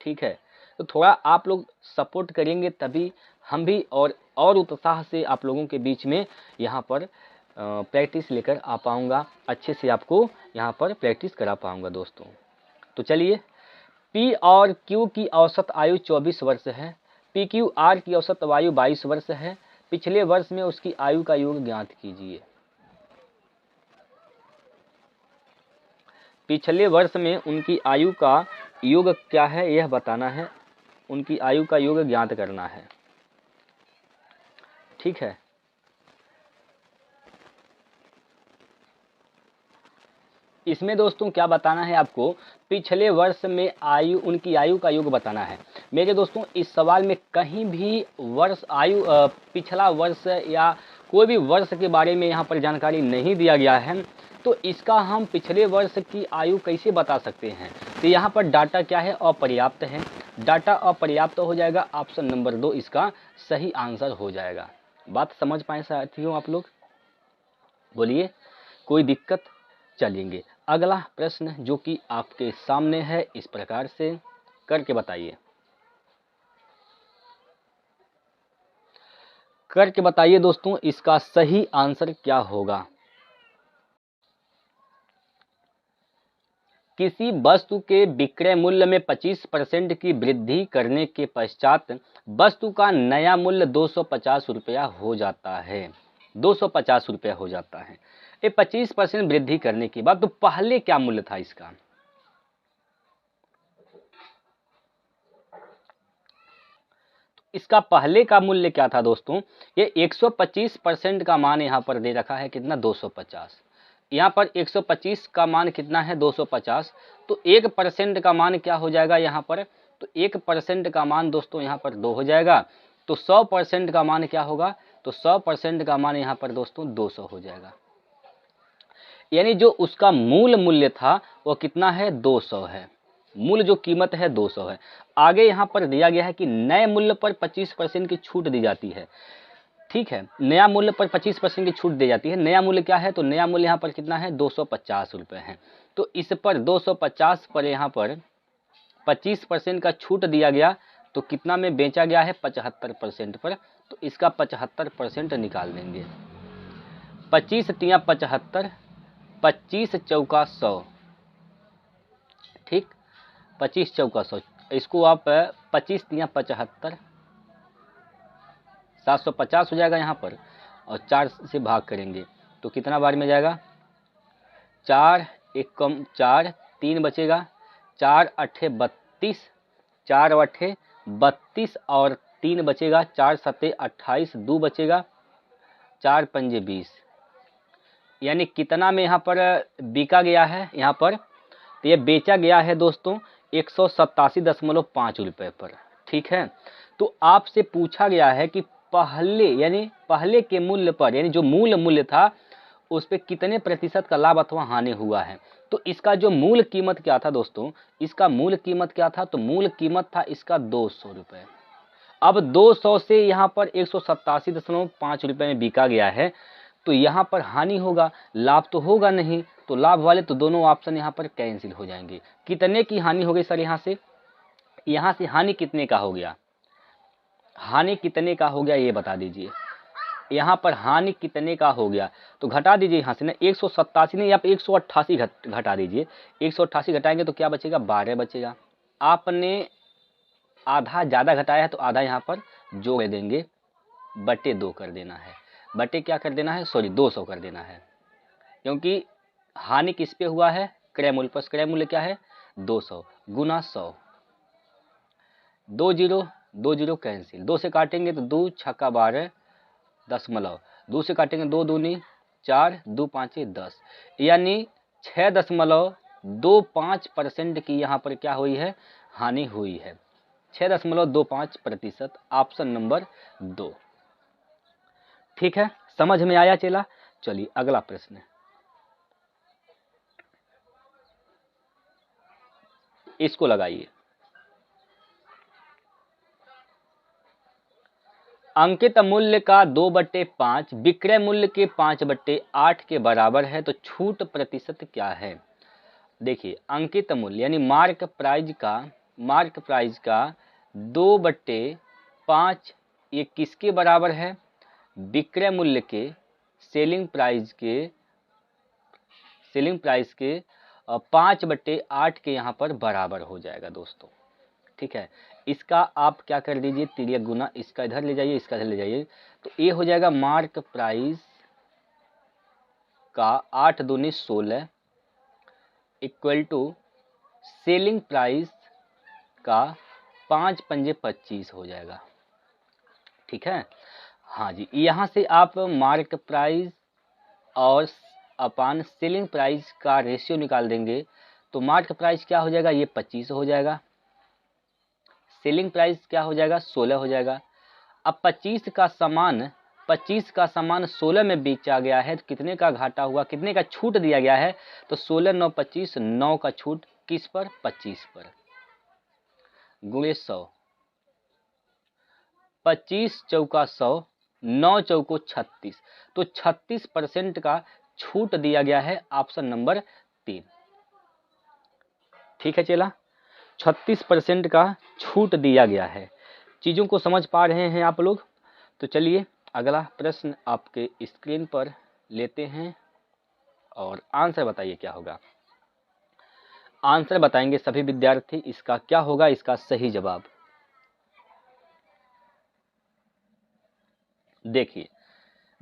Speaker 1: ठीक है, तो थोड़ा आप लोग सपोर्ट करेंगे तभी हम भी और उत्साह से आप लोगों के बीच में यहाँ पर प्रैक्टिस लेकर आ पाऊँगा, अच्छे से आपको यहाँ पर प्रैक्टिस करा पाऊँगा दोस्तों। तो चलिए, पी और क्यू की औसत आयु 24 वर्ष है, पी क्यू आर की औसत आयु 22 वर्ष है, पिछले वर्ष में उसकी आयु का योग ज्ञात कीजिए। पिछले वर्ष में उनकी आयु का योग क्या है यह बताना है, उनकी आयु का योग ज्ञात करना है। ठीक है, इसमें दोस्तों क्या बताना है आपको, पिछले वर्ष में आयु, उनकी आयु का योग बताना है। मेरे दोस्तों इस सवाल में कहीं भी वर्ष आयु पिछला वर्ष या कोई भी वर्ष के बारे में यहाँ पर जानकारी नहीं दिया गया है, तो इसका हम पिछले वर्ष की आयु कैसे बता सकते हैं। तो यहाँ पर डाटा क्या है, अपर्याप्त है, डाटा अपर्याप्त हो जाएगा, ऑप्शन नंबर 2 इसका सही आंसर हो जाएगा। बात समझ पाए साथियों आप लोग, बोलिए कोई दिक्कत। चलेंगे अगला प्रश्न जो कि आपके सामने है, इस प्रकार से करके बताइए, करके बताइए दोस्तों इसका सही आंसर क्या होगा। किसी वस्तु के विक्रय मूल्य में 25% की वृद्धि करने के पश्चात वस्तु का नया मूल्य 250 रुपया हो जाता है, 250 रुपया हो जाता है। ये 25% वृद्धि करने के बाद तो पहले क्या मूल्य था इसका, इसका पहले का मूल्य क्या था दोस्तों, ये 125% का मान यहाँ पर दे रखा है, कितना 250, यहाँ पर 125 का मान कितना है 250, तो 1% का मान क्या हो जाएगा यहाँ पर, तो 1% का मान दोस्तों यहाँ पर 2 हो जाएगा, तो 100% का मान क्या होगा, तो 100% का मान यहाँ पर दोस्तों 200 हो जाएगा। यानी जो उसका मूल मूल्य था वो कितना है 200 है, मूल जो कीमत है 200 है। आगे यहाँ पर दिया गया है कि नए मूल्य पर 25% की छूट दी जाती है। ठीक है, नया मूल्य पर 25% की छूट दी जाती है। नया मूल्य क्या है, तो नया मूल्य यहाँ पर कितना है 250 रुपये है। तो इस पर 250 पर यहाँ पर 25% का छूट दिया गया, तो कितना में बेचा गया है 75% पर, तो इसका 75% निकाल देंगे। 25 तिया 75, 25 चौका 100, ठीक, 25 चौका 100, इसको आप 25 तिया 75, 750 हो जाएगा यहाँ पर, और 4 से भाग करेंगे तो कितना बार में जाएगा, 4 एक कम 4, 3 बचेगा, 4 अट्ठे 32, 4 अट्ठे 32 और 3 बचेगा, 4 सत्ते 28, 2 बचेगा, 4 पंजे 20, यानी कितना में यहाँ पर बिका गया है, यहाँ पर तो ये बेचा गया है दोस्तों 187.5 रुपये पर। ठीक है, तो आपसे पूछा गया है कि पहले यानी पहले के मूल्य पर, यानी जो मूल मूल्य था उस पर कितने प्रतिशत का लाभ अथवा हानि हुआ है। तो इसका जो मूल कीमत क्या था दोस्तों, इसका मूल कीमत क्या था, तो मूल कीमत था इसका 200 रुपये। अब 200 से यहाँ पर 187.5 रुपये में बिका गया है, तो यहाँ पर हानि होगा, लाभ तो होगा नहीं, तो लाभ वाले तो दोनों ऑप्शन यहाँ पर कैंसिल हो जाएंगे। कितने की हानि हो गई सर, यहाँ से हानि कितने का हो गया, हानि कितने का हो गया ये बता दीजिए, यहाँ पर हानि कितने का हो गया, तो घटा दीजिए यहाँ से ना 187 नहीं, आप 188 घटा दीजिए, 188 घटाएंगे तो क्या बचेगा 12 बचेगा। आपने आधा ज़्यादा घटाया है तो आधा यहाँ पर जोड़ देंगे, बटे 2 कर देना है, बटे क्या कर देना है, सॉरी 200 कर देना है, क्योंकि हानि किस पे हुआ है, क्रय मूल्य पर। क्रय मूल्य क्या है 200 गुना 100, 2 जीरो कैंसिल, 2 से काटेंगे तो 2 छक्का 12 दशमलव, 2 से काटेंगे 2 दूनी 4, 2 पाँचे 10, यानी 6.25% की यहाँ पर क्या हुई है, हानि हुई है, 6.25%, ऑप्शन नंबर 2। ठीक है, समझ में आया चला। चलिए अगला प्रश्न, इसको लगाइए। अंकित मूल्य का 2/5 विक्रय मूल्य के 5/8 के बराबर है, तो छूट प्रतिशत क्या है। देखिए अंकित मूल्य यानी मार्क प्राइस का 2/5 ये किसके बराबर है? विक्रय मूल्य के, सेलिंग प्राइस के 5/8 के यहाँ पर बराबर हो जाएगा दोस्तों। ठीक है, इसका आप क्या कर दीजिए, तिर्यक गुना, इसका इधर ले जाइए, इसका इधर ले जाइए, तो ये हो जाएगा मार्क प्राइस का 8 दूनी 16 इक्वल टू सेलिंग प्राइस का 5 पंजे 25 हो जाएगा। ठीक है, हाँ जी, यहाँ से आप मार्क प्राइस और अपान सेलिंग प्राइस का रेशियो निकाल देंगे तो मार्क प्राइस क्या हो जाएगा, ये 25 हो जाएगा, सेलिंग प्राइस क्या हो जाएगा, 16 हो जाएगा। अब 25 का सामान 16 में बेचा गया है तो कितने का घाटा हुआ, कितने का छूट दिया गया है, तो 16 9 25, 9 का छूट किस पर, 25 पर, गुणे 100, 25 चौका 100, 9 चौको 36, तो 36% का छूट दिया गया है, ऑप्शन नंबर 3। ठीक है चला, 36% का छूट दिया गया है। चीज़ों को समझ पा रहे हैं आप लोग? तो चलिए अगला प्रश्न आपके स्क्रीन पर लेते हैं और आंसर बताइए क्या होगा। आंसर बताएंगे सभी विद्यार्थी, इसका क्या होगा, इसका सही जवाब। देखिए,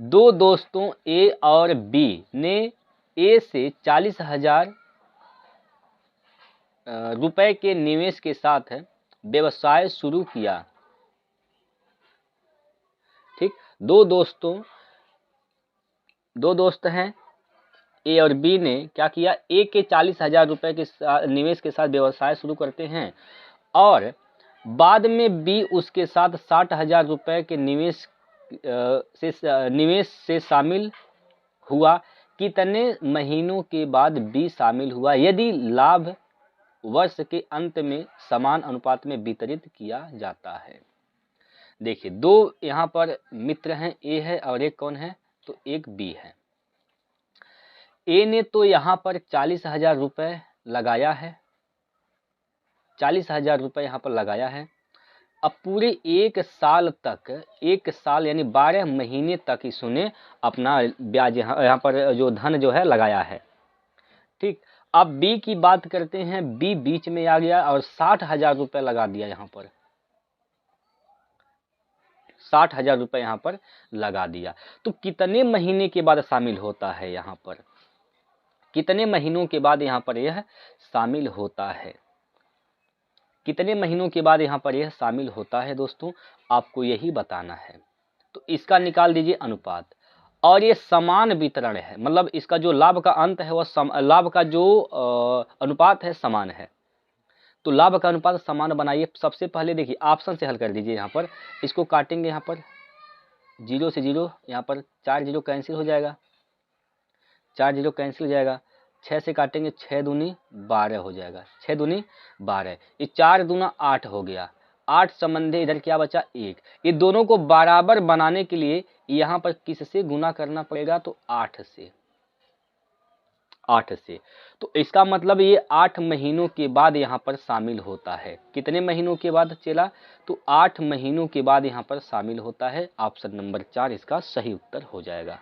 Speaker 1: दो दोस्तों ए और बी ने ए से 40,000 रुपए के निवेश के साथ व्यवसाय शुरू किया। ठीक, दो दोस्त हैं, ए और बी ने क्या किया, ए के 40,000 रुपए के निवेश के साथ व्यवसाय शुरू करते हैं और बाद में बी उसके साथ 60,000 रुपए के निवेश से शामिल हुआ। कितने महीनों के बाद बी शामिल हुआ यदि लाभ वर्ष के अंत में समान अनुपात में वितरित किया जाता है? देखिए, दो यहाँ पर मित्र हैं, ए है और एक कौन है, तो एक बी है। ए ने तो यहाँ पर 40,000 रुपए लगाया है, 40,000 रुपए यहाँ पर लगाया है। अब पूरे एक साल यानी 12 महीने तक ही सुने अपना ब्याज यहाँ पर जो धन जो है लगाया है। ठीक, अब बी की बात करते हैं, बी बीच में आ गया और 60,000 रुपए लगा दिया, यहाँ पर 60,000 रुपए यहाँ पर लगा दिया। तो कितने महीने के बाद शामिल होता है, यहाँ पर कितने महीनों के बाद यहाँ पर यह शामिल होता है, कितने महीनों के बाद यहाँ पर यह शामिल होता है दोस्तों, आपको यही बताना है। तो इसका निकाल दीजिए अनुपात, और ये समान वितरण है, मतलब इसका जो लाभ का अंत है वह लाभ का जो अनुपात है समान है। तो लाभ का अनुपात समान बनाइए। सबसे पहले देखिए ऑप्शन से हल कर दीजिए, यहाँ पर इसको काटेंगे, यहाँ पर 0 से 0, यहाँ पर 4 0 कैंसिल हो जाएगा, 4 0 कैंसिल हो जाएगा, 6 से काटेंगे 6 दूनी 12 हो जाएगा, 6 दूनी 12, ये 4 दूना 8 हो गया, 8 संबंधी इधर क्या बचा 1। ये दोनों को बराबर बनाने के लिए यहाँ पर किससे गुना करना पड़ेगा, तो 8 से। तो इसका मतलब ये 8 महीनों के बाद यहाँ पर शामिल होता है। कितने महीनों के बाद चला, तो 8 महीनों के बाद यहाँ पर शामिल होता है। ऑप्शन नंबर 4 इसका सही उत्तर हो जाएगा।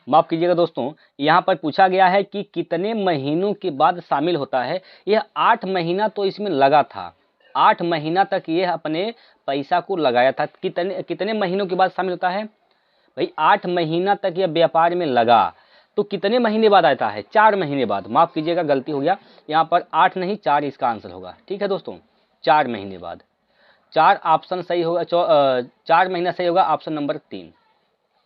Speaker 1: माफ कीजिएगा दोस्तों, यहाँ पर पूछा गया है कि कितने महीनों के बाद शामिल होता है। यह 8 महीना तो इसमें लगा था, 8 महीना तक यह अपने पैसा को लगाया था। कितने महीनों के बाद शामिल होता है भाई, 8 महीना तक यह व्यापार में लगा, तो कितने महीने बाद आता है, 4 महीने बाद। माफ कीजिएगा गलती हो गया, यहाँ पर 8 नहीं 4 इसका आंसर होगा। ठीक है दोस्तों, 4 महीने बाद, 4 ऑप्शन सही होगा, 4 महीना सही होगा, ऑप्शन नंबर 3।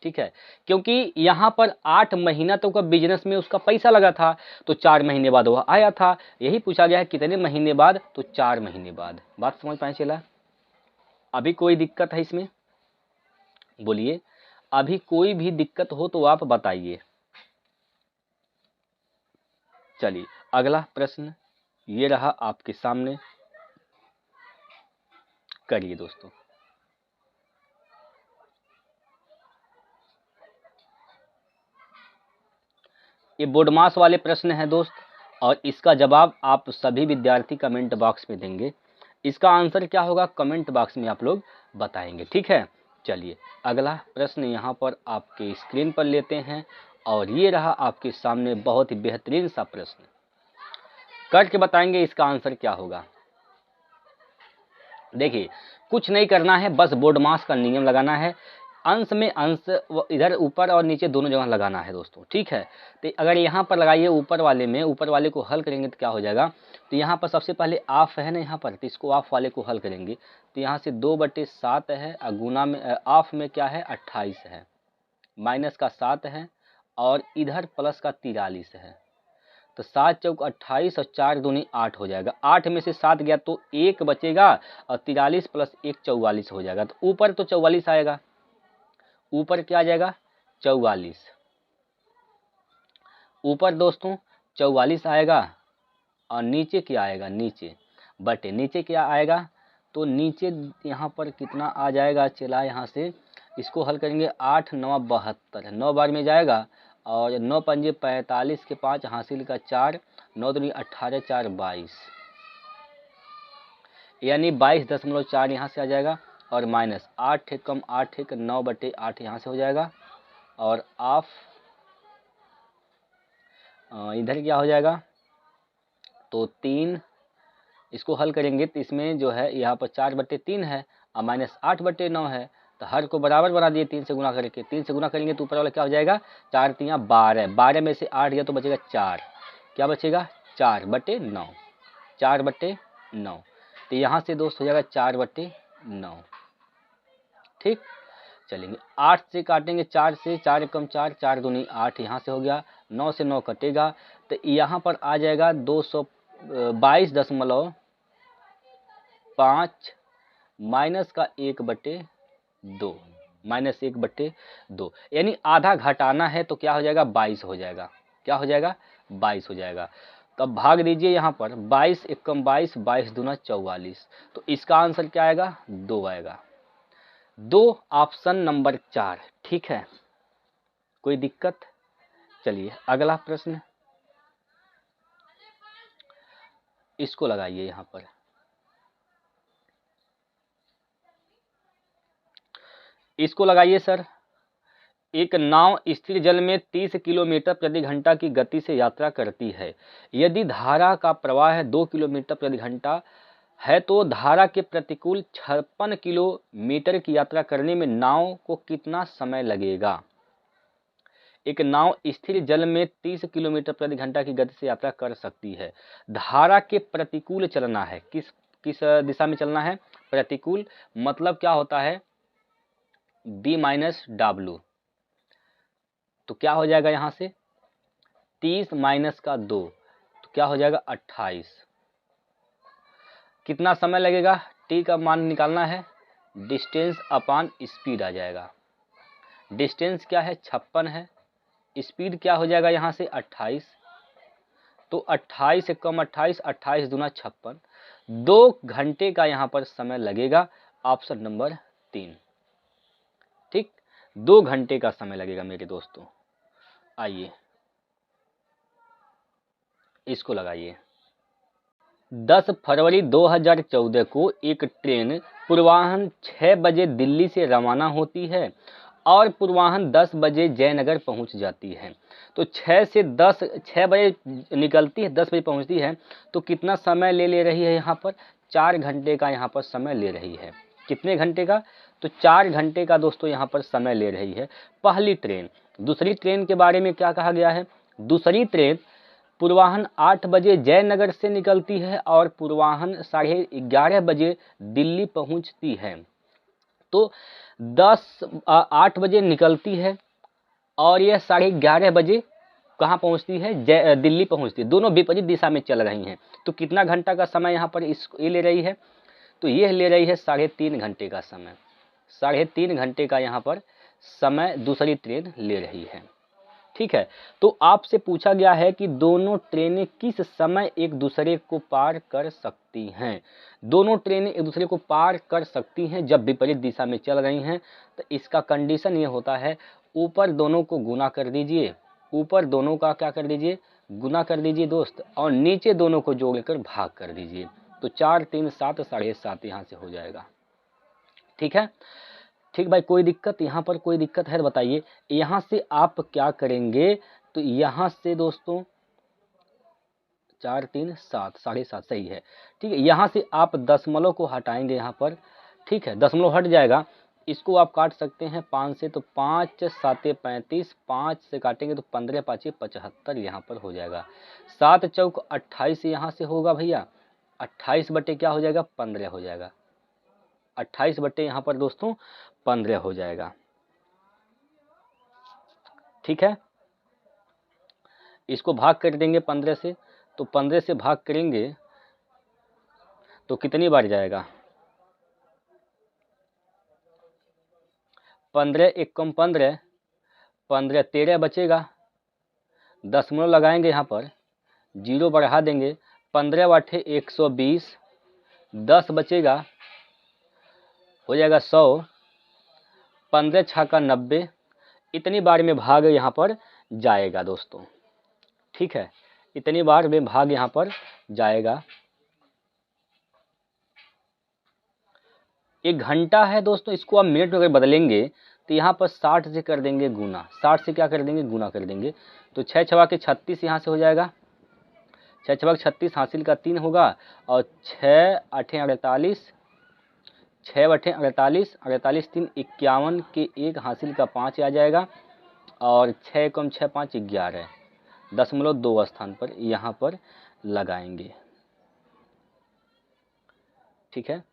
Speaker 1: ठीक है, क्योंकि यहाँ पर 8 महीना तो का बिजनेस में उसका पैसा लगा था, तो 4 महीने बाद वह आया था। यही पूछा गया है कितने महीने बाद, तो 4 महीने बाद। बात समझ पाए चला? अभी कोई दिक्कत है इसमें, बोलिए, अभी कोई भी दिक्कत हो तो आप बताइए। चलिए अगला प्रश्न ये रहा आपके सामने, करिए दोस्तों। ये बोर्ड मास वाले प्रश्न हैं दोस्त, और इसका जवाब आप सभी विद्यार्थी कमेंट बॉक्स में देंगे। इसका आंसर क्या होगा कमेंट बॉक्स में आप लोग बताएंगे, ठीक है। चलिए अगला प्रश्न यहाँ पर आपके स्क्रीन पर लेते हैं और ये रहा आपके सामने बहुत ही बेहतरीन सा प्रश्न, करके बताएंगे इसका आंसर क्या होगा। देखिए कुछ नहीं करना है, बस बोर्ड मास का नियम लगाना है, अंश में अंश इधर ऊपर और नीचे दोनों जगह लगाना है दोस्तों, ठीक है। तो अगर यहाँ पर लगाइए ऊपर वाले में, ऊपर वाले को हल करेंगे तो क्या हो जाएगा, तो यहाँ पर सबसे पहले आफ है ना यहाँ पर, तो इसको आफ वाले को हल करेंगे तो यहाँ से 2/7 है और गुना में आफ में क्या है 28 है, माइनस का 7 है और इधर प्लस का 43 है। तो 7 चौक 28 और 4 दूनी 8 हो जाएगा, 8 में से 7 गया तो 1 बचेगा और 43 प्लस 1 44 हो जाएगा। तो ऊपर तो 44 आएगा, ऊपर क्या आ जाएगा 44, ऊपर दोस्तों 44 आएगा और नीचे क्या आएगा, नीचे बटे नीचे क्या आएगा, तो नीचे यहाँ पर कितना आ जाएगा, चला यहाँ से इसको हल करेंगे 8 9 72, 9 बार में जाएगा और 9 पंजे 45 के 5 हासिल का 4, 9 दूनी 18 4 22, यानी 22.4 यहाँ से आ जाएगा और माइनस 8 कम 8 9/8 यहाँ से हो जाएगा और ऑफ इधर क्या हो जाएगा, तो 3, इसको हल करेंगे तो इसमें जो है यहाँ पर 4/3 है और माइनस 8/9 है, तो हर को बराबर बना दिए 3 से गुना करके, 3 से गुना करेंगे तो ऊपर वाला क्या हो जाएगा 4 3 12, 12 में से 8 गया तो बचेगा 4, क्या बचेगा 4/9, 4/9, तो यहाँ से दोस्त हो जाएगा 4/9, ठीक। चलेंगे 8 से काटेंगे 4 से, 4 कम 4, 4 दूनी 8 यहाँ से हो गया, 9 से 9 कटेगा तो यहाँ पर आ जाएगा 222.5 माइनस का 1/2, माइनस 1/2, यानी आधा घटाना है तो क्या हो जाएगा 22 हो जाएगा, क्या हो जाएगा 22 हो जाएगा। तब भाग दीजिए यहाँ पर 22 एकम 22, 22 दूना 44, तो इसका आंसर क्या आएगा 2 आएगा, 2 ऑप्शन नंबर 4, ठीक है। कोई दिक्कत, चलिए अगला प्रश्न इसको लगाइए यहाँ पर, इसको लगाइए सर। एक नाव स्थिर जल में 30 किलोमीटर प्रति घंटा की गति से यात्रा करती है, यदि धारा का प्रवाह 2 किलोमीटर प्रति घंटा है तो धारा के प्रतिकूल 56 किलोमीटर की यात्रा करने में नाव को कितना समय लगेगा। एक नाव स्थिर जल में 30 किलोमीटर प्रति घंटा की गति से यात्रा कर सकती है, धारा के प्रतिकूल चलना है, किस किस दिशा में चलना है, प्रतिकूल, मतलब क्या होता है b माइनस डब्लू, तो क्या हो जाएगा यहाँ से 30 माइनस का 2, तो क्या हो जाएगा 28, कितना समय लगेगा, t का मान निकालना है, डिस्टेंस अपान स्पीड आ जाएगा, डिस्टेंस क्या है 56 है, स्पीड क्या हो जाएगा यहाँ से 28, तो 28 से कम 28, 28 दूना 56, 2 घंटे का यहाँ पर समय लगेगा, ऑप्शन नंबर 3, ठीक, 2 घंटे का समय लगेगा मेरे दोस्तों। आइए इसको लगाइए। 10 फरवरी 2014 को एक ट्रेन पूर्वाह्न 6 बजे दिल्ली से रवाना होती है और पूर्वाह्न 10 बजे जयनगर पहुंच जाती है, तो 6 बजे निकलती है, 10 बजे पहुंचती है, तो कितना समय ले रही है यहाँ पर 4 घंटे का यहाँ पर समय ले रही है, कितने घंटे का, तो 4 घंटे का दोस्तों यहाँ पर समय ले रही है पहली ट्रेन। दूसरी ट्रेन के बारे में क्या कहा गया है, दूसरी ट्रेन पूर्वाह्न 8 बजे जयनगर से निकलती है और पूर्वाह्न 11:30 बजे दिल्ली पहुंचती है, तो 8 बजे निकलती है और यह 11:30 बजे कहाँ पहुंचती है, दिल्ली पहुंचती है, दोनों विपरीत दिशा में चल रही हैं, तो कितना घंटा का समय यहाँ पर ये ले रही है, तो यह ले रही है 3.5 घंटे का समय, 3.5 घंटे का यहाँ पर समय दूसरी ट्रेन ले रही है, ठीक है। तो आपसे पूछा गया है कि दोनों ट्रेनें किस समय एक दूसरे को पार कर सकती हैं, दोनों ट्रेनें एक दूसरे को पार कर सकती हैं जब विपरीत दिशा में चल रही हैं, तो इसका कंडीशन ये होता है ऊपर दोनों को गुना कर दीजिए, ऊपर दोनों का क्या कर दीजिए गुना कर दीजिए दोस्त, और नीचे दोनों को जोड़कर भाग कर दीजिए। तो 4 3 7 7.5 यहाँ से हो जाएगा। ठीक है, ठीक भाई, कोई दिक्कत यहाँ पर, कोई दिक्कत है तो बताइए। यहाँ से आप क्या करेंगे, तो यहाँ से दोस्तों 4 3 7 7.5 सही है। ठीक है, यहाँ से आप दशमलव को हटाएंगे यहाँ पर। ठीक है, दशमलव हट जाएगा, इसको आप काट सकते हैं 5 से, तो 5 7 35, 5 से काटेंगे तो 15 5 75 यहाँ पर हो जाएगा। 7 चौक 28 यहाँ से होगा भैया, 28 बटे क्या हो जाएगा, 15 हो जाएगा। 28 बटे यहाँ पर दोस्तों 15 हो जाएगा। ठीक है, इसको भाग कर देंगे 15 से, तो 15 से भाग करेंगे तो कितनी बार जाएगा, 15 1 कम 15, 15 13 बचेगा, दशमलव लगाएंगे यहाँ पर, 0 बढ़ा देंगे, 15 वाठे 120, 10 बचेगा, हो जाएगा 100, 15 छक्का 90, इतनी बार में भाग यहाँ पर जाएगा दोस्तों। ठीक है, इतनी बार में भाग यहाँ पर जाएगा। 1 घंटा है दोस्तों, इसको आप मिनट में अगर बदलेंगे तो यहाँ पर 60 से कर देंगे गुना, 60 से क्या कर देंगे, गुना कर देंगे। तो 6 छवा के 36 यहाँ से हो जाएगा, 6 छवा के 36 हासिल का 3 होगा, और 6 8 48, 6 बटे 48, 48 3 51 के 1 हासिल का 5 आ जाएगा, और 6 कम 6 5 11, 0.2 स्थान पर यहाँ पर लगाएंगे। ठीक है,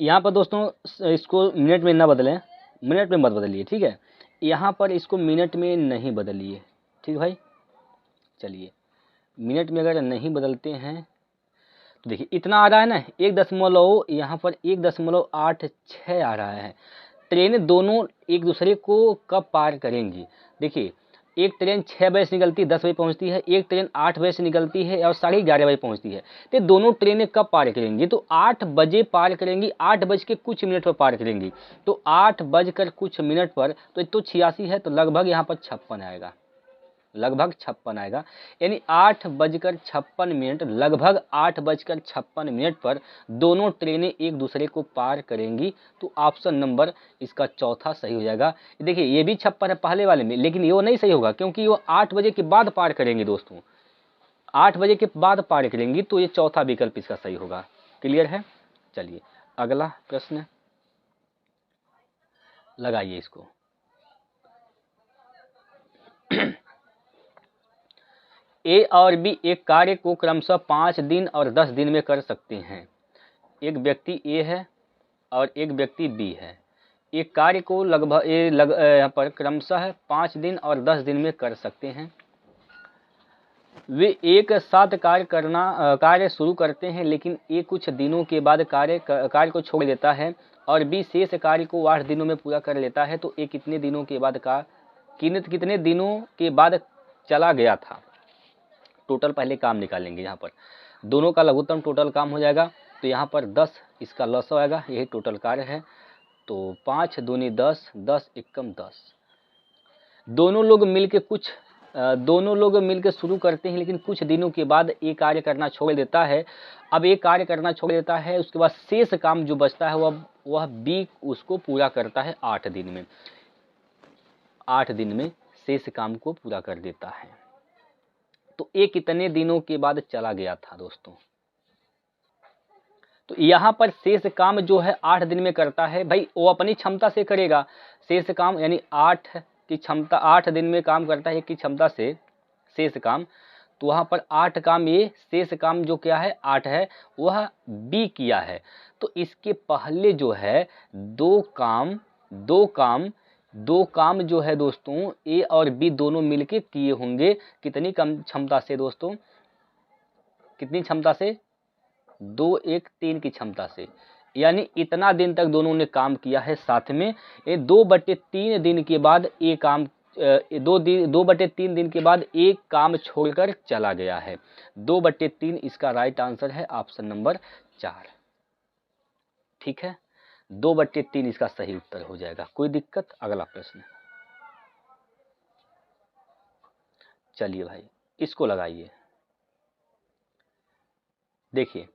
Speaker 1: यहाँ पर दोस्तों इसको मिनट में ना बदलें, मिनट में मत बदलिए। ठीक है, यहाँ पर इसको मिनट में नहीं बदलिए। ठीक भाई, चलिए मिनट में अगर नहीं बदलते हैं तो देखिए इतना आ रहा है ना, 1 यहाँ पर 1.86 आ रहा है। ट्रेनें दोनों एक दूसरे को कब पार करेंगी, देखिए एक ट्रेन 6 बजे से निकलती है 10 बजे पहुंचती है, एक ट्रेन 8 बजे से निकलती है और 11:30 बजे पहुंचती है। तो दोनों ट्रेनें कब पार करेंगी, तो 8 बजे पार करेंगी, 8 बज के कुछ मिनट पर पार करेंगी। तो 8 बजकर कुछ मिनट पर, तो 86 है, तो लगभग यहाँ पर 56 आएगा, लगभग 56 आएगा। यानी 8 बजकर 56 मिनट, लगभग 8 बजकर 56 मिनट पर दोनों ट्रेनें एक दूसरे को पार करेंगी। तो ऑप्शन नंबर इसका चौथा सही हो जाएगा। देखिए ये भी 56 है पहले वाले में, लेकिन ये नहीं सही होगा क्योंकि वो 8 बजे के बाद पार करेंगी दोस्तों, 8 बजे के बाद पार करेंगी, तो ये चौथा विकल्प इसका सही होगा। क्लियर है, चलिए अगला प्रश्न लगाइए इसको। ए और बी एक कार्य को क्रमशः 5 दिन और 10 दिन में कर सकते हैं। एक व्यक्ति ए है और एक व्यक्ति बी है। एक कार्य को लगभग यहाँ पर क्रमशः 5 दिन और 10 दिन में कर सकते हैं। वे एक साथ कार्य शुरू करते हैं, लेकिन ए कुछ दिनों के बाद कार्य को छोड़ देता है और बी शेष कार्य को 8 दिनों में पूरा कर लेता है। तो ए कितने दिनों के बाद चला गया था। टोटल पहले काम निकालेंगे, यहाँ पर दोनों का लघुत्तम टोटल काम हो जाएगा। तो यहाँ पर 10 इसका लॉस आएगा, यही टोटल कार्य है। तो 5 दूनी 10, 10 एकम 10। दोनों लोग मिलकर शुरू करते हैं, लेकिन कुछ दिनों के बाद एक कार्य करना छोड़ देता है। अब एक कार्य करना छोड़ देता है, उसके बाद शेष काम जो बचता है वह बी उसको पूरा करता है 8 दिन में। 8 दिन में शेष काम को पूरा कर देता है। तो ए कितने दिनों के बाद चला गया था दोस्तों। तो यहाँ पर शेष काम जो है 8 दिन में करता है। भाई वो अपनी क्षमता से करेगा शेष काम, यानी 8 की क्षमता, 8 दिन में काम करता है की क्षमता से शेष काम। तो वहाँ पर 8 काम, ये शेष काम जो क्या है 8 है, वह बी किया है। तो इसके पहले जो है दो काम जो है दोस्तों ए और बी दोनों मिलके किए होंगे। कितनी कम क्षमता से दोस्तों, कितनी क्षमता से, 2 1 3 की क्षमता से। यानी इतना दिन तक दोनों ने काम किया है साथ में। 2/3 दिन के बाद एक काम 2/3 दिन के बाद एक काम छोड़कर चला गया है। 2/3 इसका राइट आंसर है ऑप्शन नंबर 4। ठीक है, 2/3 इसका सही उत्तर हो जाएगा। कोई दिक्कत? अगला प्रश्न, चलिए भाई इसको लगाइए। देखिए,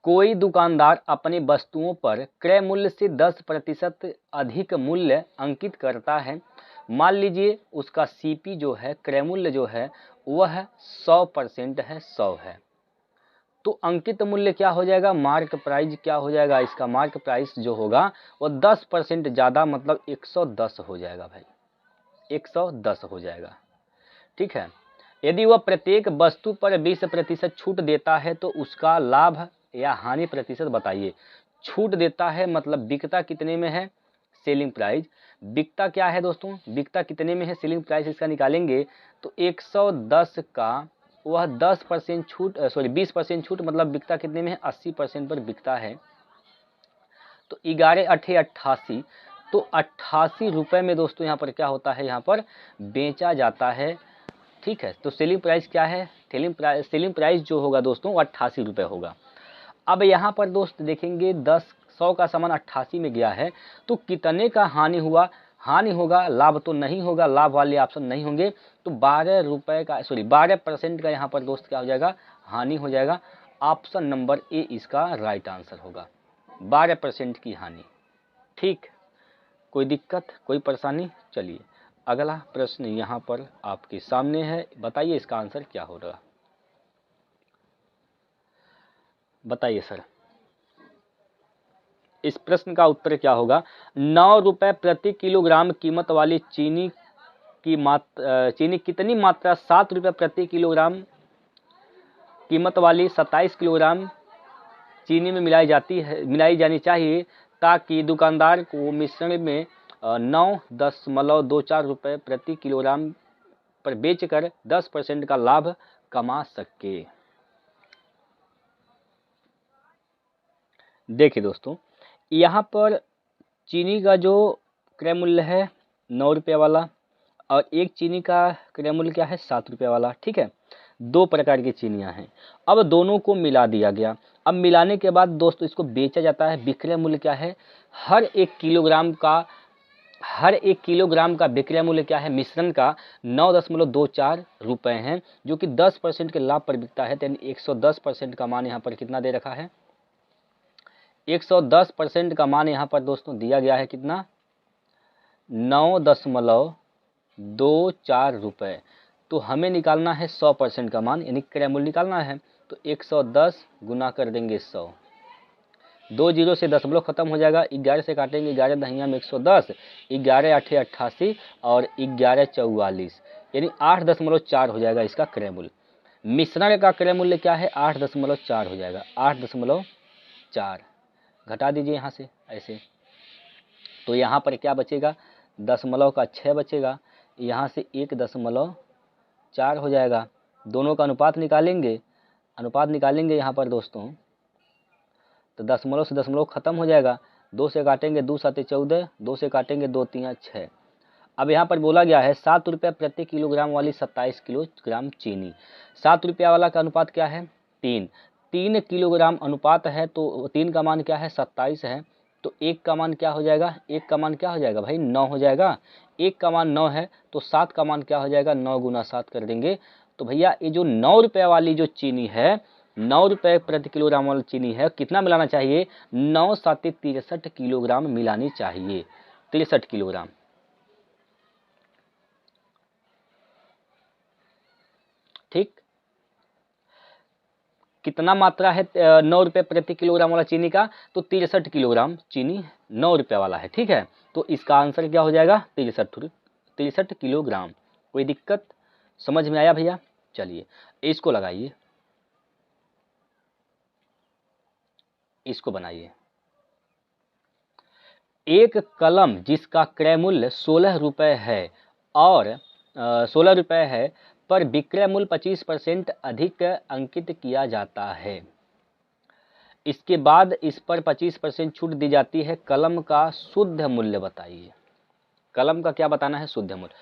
Speaker 1: कोई दुकानदार अपनी वस्तुओं पर क्रय मूल्य से 10% अधिक मूल्य अंकित करता है। मान लीजिए उसका सीपी जो है, क्रय मूल्य जो है वह 100% है, 100 है। तो अंकित मूल्य क्या हो जाएगा, मार्क प्राइस क्या हो जाएगा, इसका मार्क प्राइस जो होगा वो 10% ज़्यादा, मतलब 110 हो जाएगा भाई, 110 हो जाएगा। ठीक है। यदि वह प्रत्येक वस्तु पर 20% छूट देता है तो उसका लाभ या हानि प्रतिशत बताइए। छूट देता है मतलब बिकता कितने में है, सेलिंग प्राइस। बिकता क्या है दोस्तों, बिकता कितने में है, सेलिंग प्राइस इसका निकालेंगे तो 110 का वह 10% छूट, 20% छूट, मतलब बिकता कितने में है, 80% पर बिकता है। तो 11 8 88, तो 88 रुपये में दोस्तों यहाँ पर क्या होता है, यहाँ पर बेचा जाता है। ठीक है। तो सेलिंग प्राइस क्या है, सेलिंग प्राइस जो होगा दोस्तों 88 रुपये होगा। अब यहाँ पर दोस्त देखेंगे 100 का सामान 88 में गया है तो कितने का हानि हुआ, हानि होगा, लाभ तो नहीं होगा, लाभ वाले ऑप्शन नहीं होंगे। तो 12 रुपये का 12% का यहाँ पर दोस्त क्या हो जाएगा, हानि हो जाएगा। ऑप्शन नंबर ए इसका राइट आंसर होगा, 12% की हानि। ठीक, कोई दिक्कत, कोई परेशानी? चलिए अगला प्रश्न यहाँ पर आपके सामने है, बताइए इसका आंसर क्या होगा, बताइए सर। इस प्रश्न का उत्तर क्या होगा, 9 रुपये प्रति किलोग्राम कीमत वाली चीनी कितनी मात्रा, 7 रुपये प्रति किलोग्राम कीमत वाली 27 किलोग्राम चीनी में मिलाई जानी चाहिए ताकि दुकानदार को मिश्रण में 9.24 रुपये प्रति किलोग्राम पर बेचकर 10% का लाभ कमा सके। देखिए दोस्तों, यहाँ पर चीनी का जो क्रय मूल्य है 9 रुपये वाला और एक चीनी का क्रय मूल्य क्या है, 7 रुपये वाला। ठीक है, दो प्रकार की चीनियाँ हैं। अब दोनों को मिला दिया गया। अब मिलाने के बाद दोस्तों इसको बेचा जाता है। विक्रय मूल्य क्या है, हर एक किलोग्राम का विक्रय मूल्य क्या है, मिश्रण का 9.24 रुपये हैं, जो कि 10% के लाभ पर बिकता है। यानी 110% का मान यहाँ पर कितना दे रखा है, 110% का मान यहाँ पर दोस्तों दिया गया है कितना, 9.24 रुपये। तो हमें निकालना है 100% का मान, यानी क्रय मूल्य निकालना है। तो 110 गुना कर देंगे 100, 2 जीरो से दशमलव खत्म हो जाएगा, 11 से काटेंगे 11 दहिया में 110, 11 8 88 और 11 44, यानी 8.4 हो जाएगा इसका क्रय मूल्य। मिश्रण का क्रय मूल्य क्या है, 8.4 हो जाएगा, 8.4 घटा दीजिए यहाँ से ऐसे। तो यहाँ पर क्या बचेगा, दशमलव का 6 बचेगा, यहाँ से 1.4 हो जाएगा। दोनों का अनुपात निकालेंगे यहाँ पर दोस्तों, तो दशमलव से दशमलव खत्म हो जाएगा। 2 से काटेंगे 2 7 14, 2 से काटेंगे 2 3 6। अब यहाँ पर बोला गया है 7 रुपये प्रति किलोग्राम वाली 27 किलोग्राम चीनी। 7 रुपया वाला का अनुपात क्या है, 3 किलोग्राम अनुपात है, तो 3 का मान क्या है, 27 है। तो 1 का मान क्या हो जाएगा, 1 का मान क्या हो जाएगा भाई, 9 हो जाएगा। 1 का मान 9 है तो 7 का मान क्या हो जाएगा, 9 गुना 7 कर देंगे। तो भैया ये जो 9 रुपये वाली जो चीनी है, 9 रुपये प्रति किलोग्राम वाली चीनी है, कितना मिलाना चाहिए, 9 7 63 किलोग्राम मिलानी चाहिए, 63 किलोग्राम। ठीक, कितना मात्रा है 9 रुपये प्रति किलोग्राम वाला चीनी का, तो 63 किलोग्राम चीनी 9 रुपये वाला है। ठीक है, तो इसका आंसर क्या हो जाएगा, 63 किलोग्राम। कोई दिक्कत, समझ में आया भैया? चलिए इसको लगाइए, इसको बनाइए। एक कलम जिसका क्रय मूल्य 16 रुपये है और 16 रुपये है पर विक्रय मूल्य 25% अधिक अंकित किया जाता है। इसके बाद इस पर 25% छूट दी जाती है। कलम का शुद्ध मूल्य बताइए। कलम का क्या बताना है, शुद्ध मूल्य।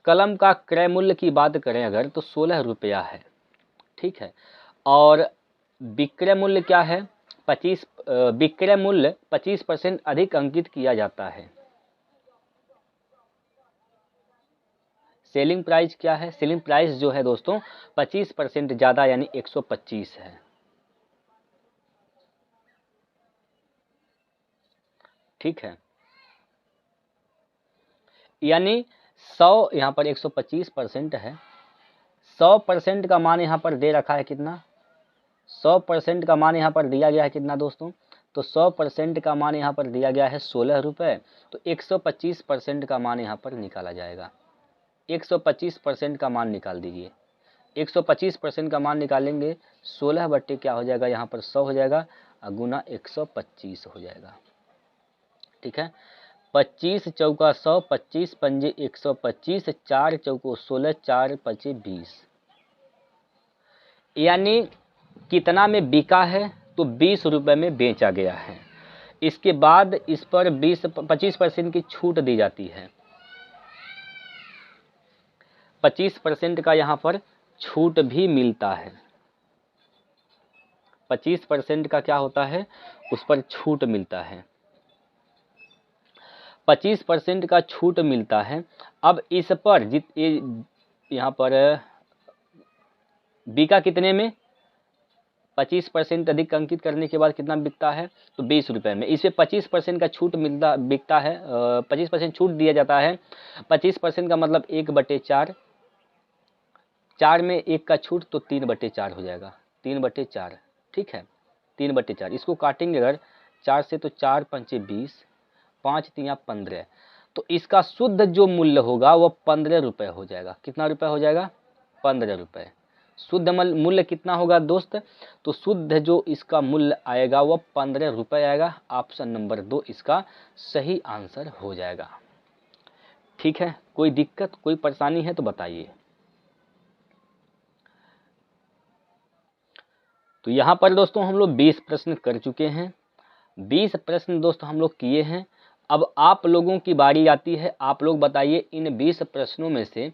Speaker 1: कलम का क्रय मूल्य की बात करें अगर तो 16 रुपया है। ठीक है, और विक्रय मूल्य क्या है, विक्रय मूल्य 25% अधिक अंकित किया जाता है। सेलिंग प्राइस क्या है? सेलिंग प्राइस जो है दोस्तों 25% ज़्यादा यानी 125 है। ठीक है, यानी 100 यहाँ पर 125% है। 100% का मान यहाँ पर दे रखा है कितना? 100% का मान यहाँ पर दिया गया है कितना दोस्तों? तो 100% का मान यहाँ पर दिया गया है 16 रुपये। तो 125% का मान यहाँ पर निकाला जाएगा। 125% का मान निकाल दीजिए। 125% का मान निकालेंगे 16 बट्टे क्या हो जाएगा यहाँ पर 100 हो जाएगा, गुना 125 हो जाएगा। ठीक है, 25 चौका 100, 25 पंजे 125, 4 चौको 16, 4 पचे 20, यानी कितना में बिका है? तो 20 रुपये में बेचा गया है। इसके बाद इस पर 25% की छूट दी जाती है। 25% का यहाँ पर छूट भी मिलता है। 25% का क्या होता है? उस पर छूट मिलता है। 25% का छूट मिलता है। अब इस पर यहाँ पर बिका कितने में? 25% अधिक अंकित करने के बाद कितना बिकता है? तो 20 रुपये में। इसमें 25% का छूट बिकता है, 25% छूट दिया जाता है। 25% का मतलब 1/4, 4 में 1 का छूट तो 3/4 हो जाएगा। 3/4, ठीक है, 3/4। इसको काटेंगे अगर 4 से तो 4 पंचे 20, 5 तिया 15। तो इसका शुद्ध जो मूल्य होगा वो 15 रुपये हो जाएगा। कितना रुपये हो जाएगा? 15 रुपये। शुद्ध मूल्य कितना होगा दोस्त? तो शुद्ध जो इसका मूल्य आएगा वो 15 रुपये आएगा। ऑप्शन नंबर 2 इसका सही आंसर हो जाएगा। ठीक है, कोई दिक्कत कोई परेशानी है तो बताइए। तो यहाँ पर दोस्तों हम लोग 20 प्रश्न कर चुके हैं। 20 प्रश्न दोस्तों हम लोग किए हैं। अब आप लोगों की बारी आती है। आप लोग बताइए इन 20 प्रश्नों में से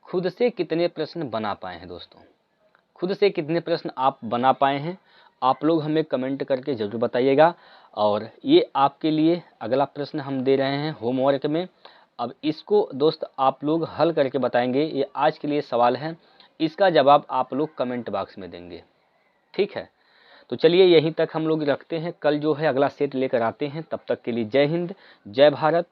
Speaker 1: खुद से कितने प्रश्न बना पाए हैं दोस्तों? खुद से कितने प्रश्न आप बना पाए हैं? आप लोग हमें कमेंट करके ज़रूर बताइएगा। और ये आपके लिए अगला प्रश्न हम दे रहे हैं होमवर्क में। अब इसको दोस्त आप लोग हल करके बताएंगे। ये आज के लिए सवाल है, इसका जवाब आप लोग कमेंट बॉक्स में देंगे। ठीक है, तो चलिए यहीं तक हम लोग रखते हैं। कल जो है अगला सेट लेकर आते हैं। तब तक के लिए जय हिंद, जय भारत।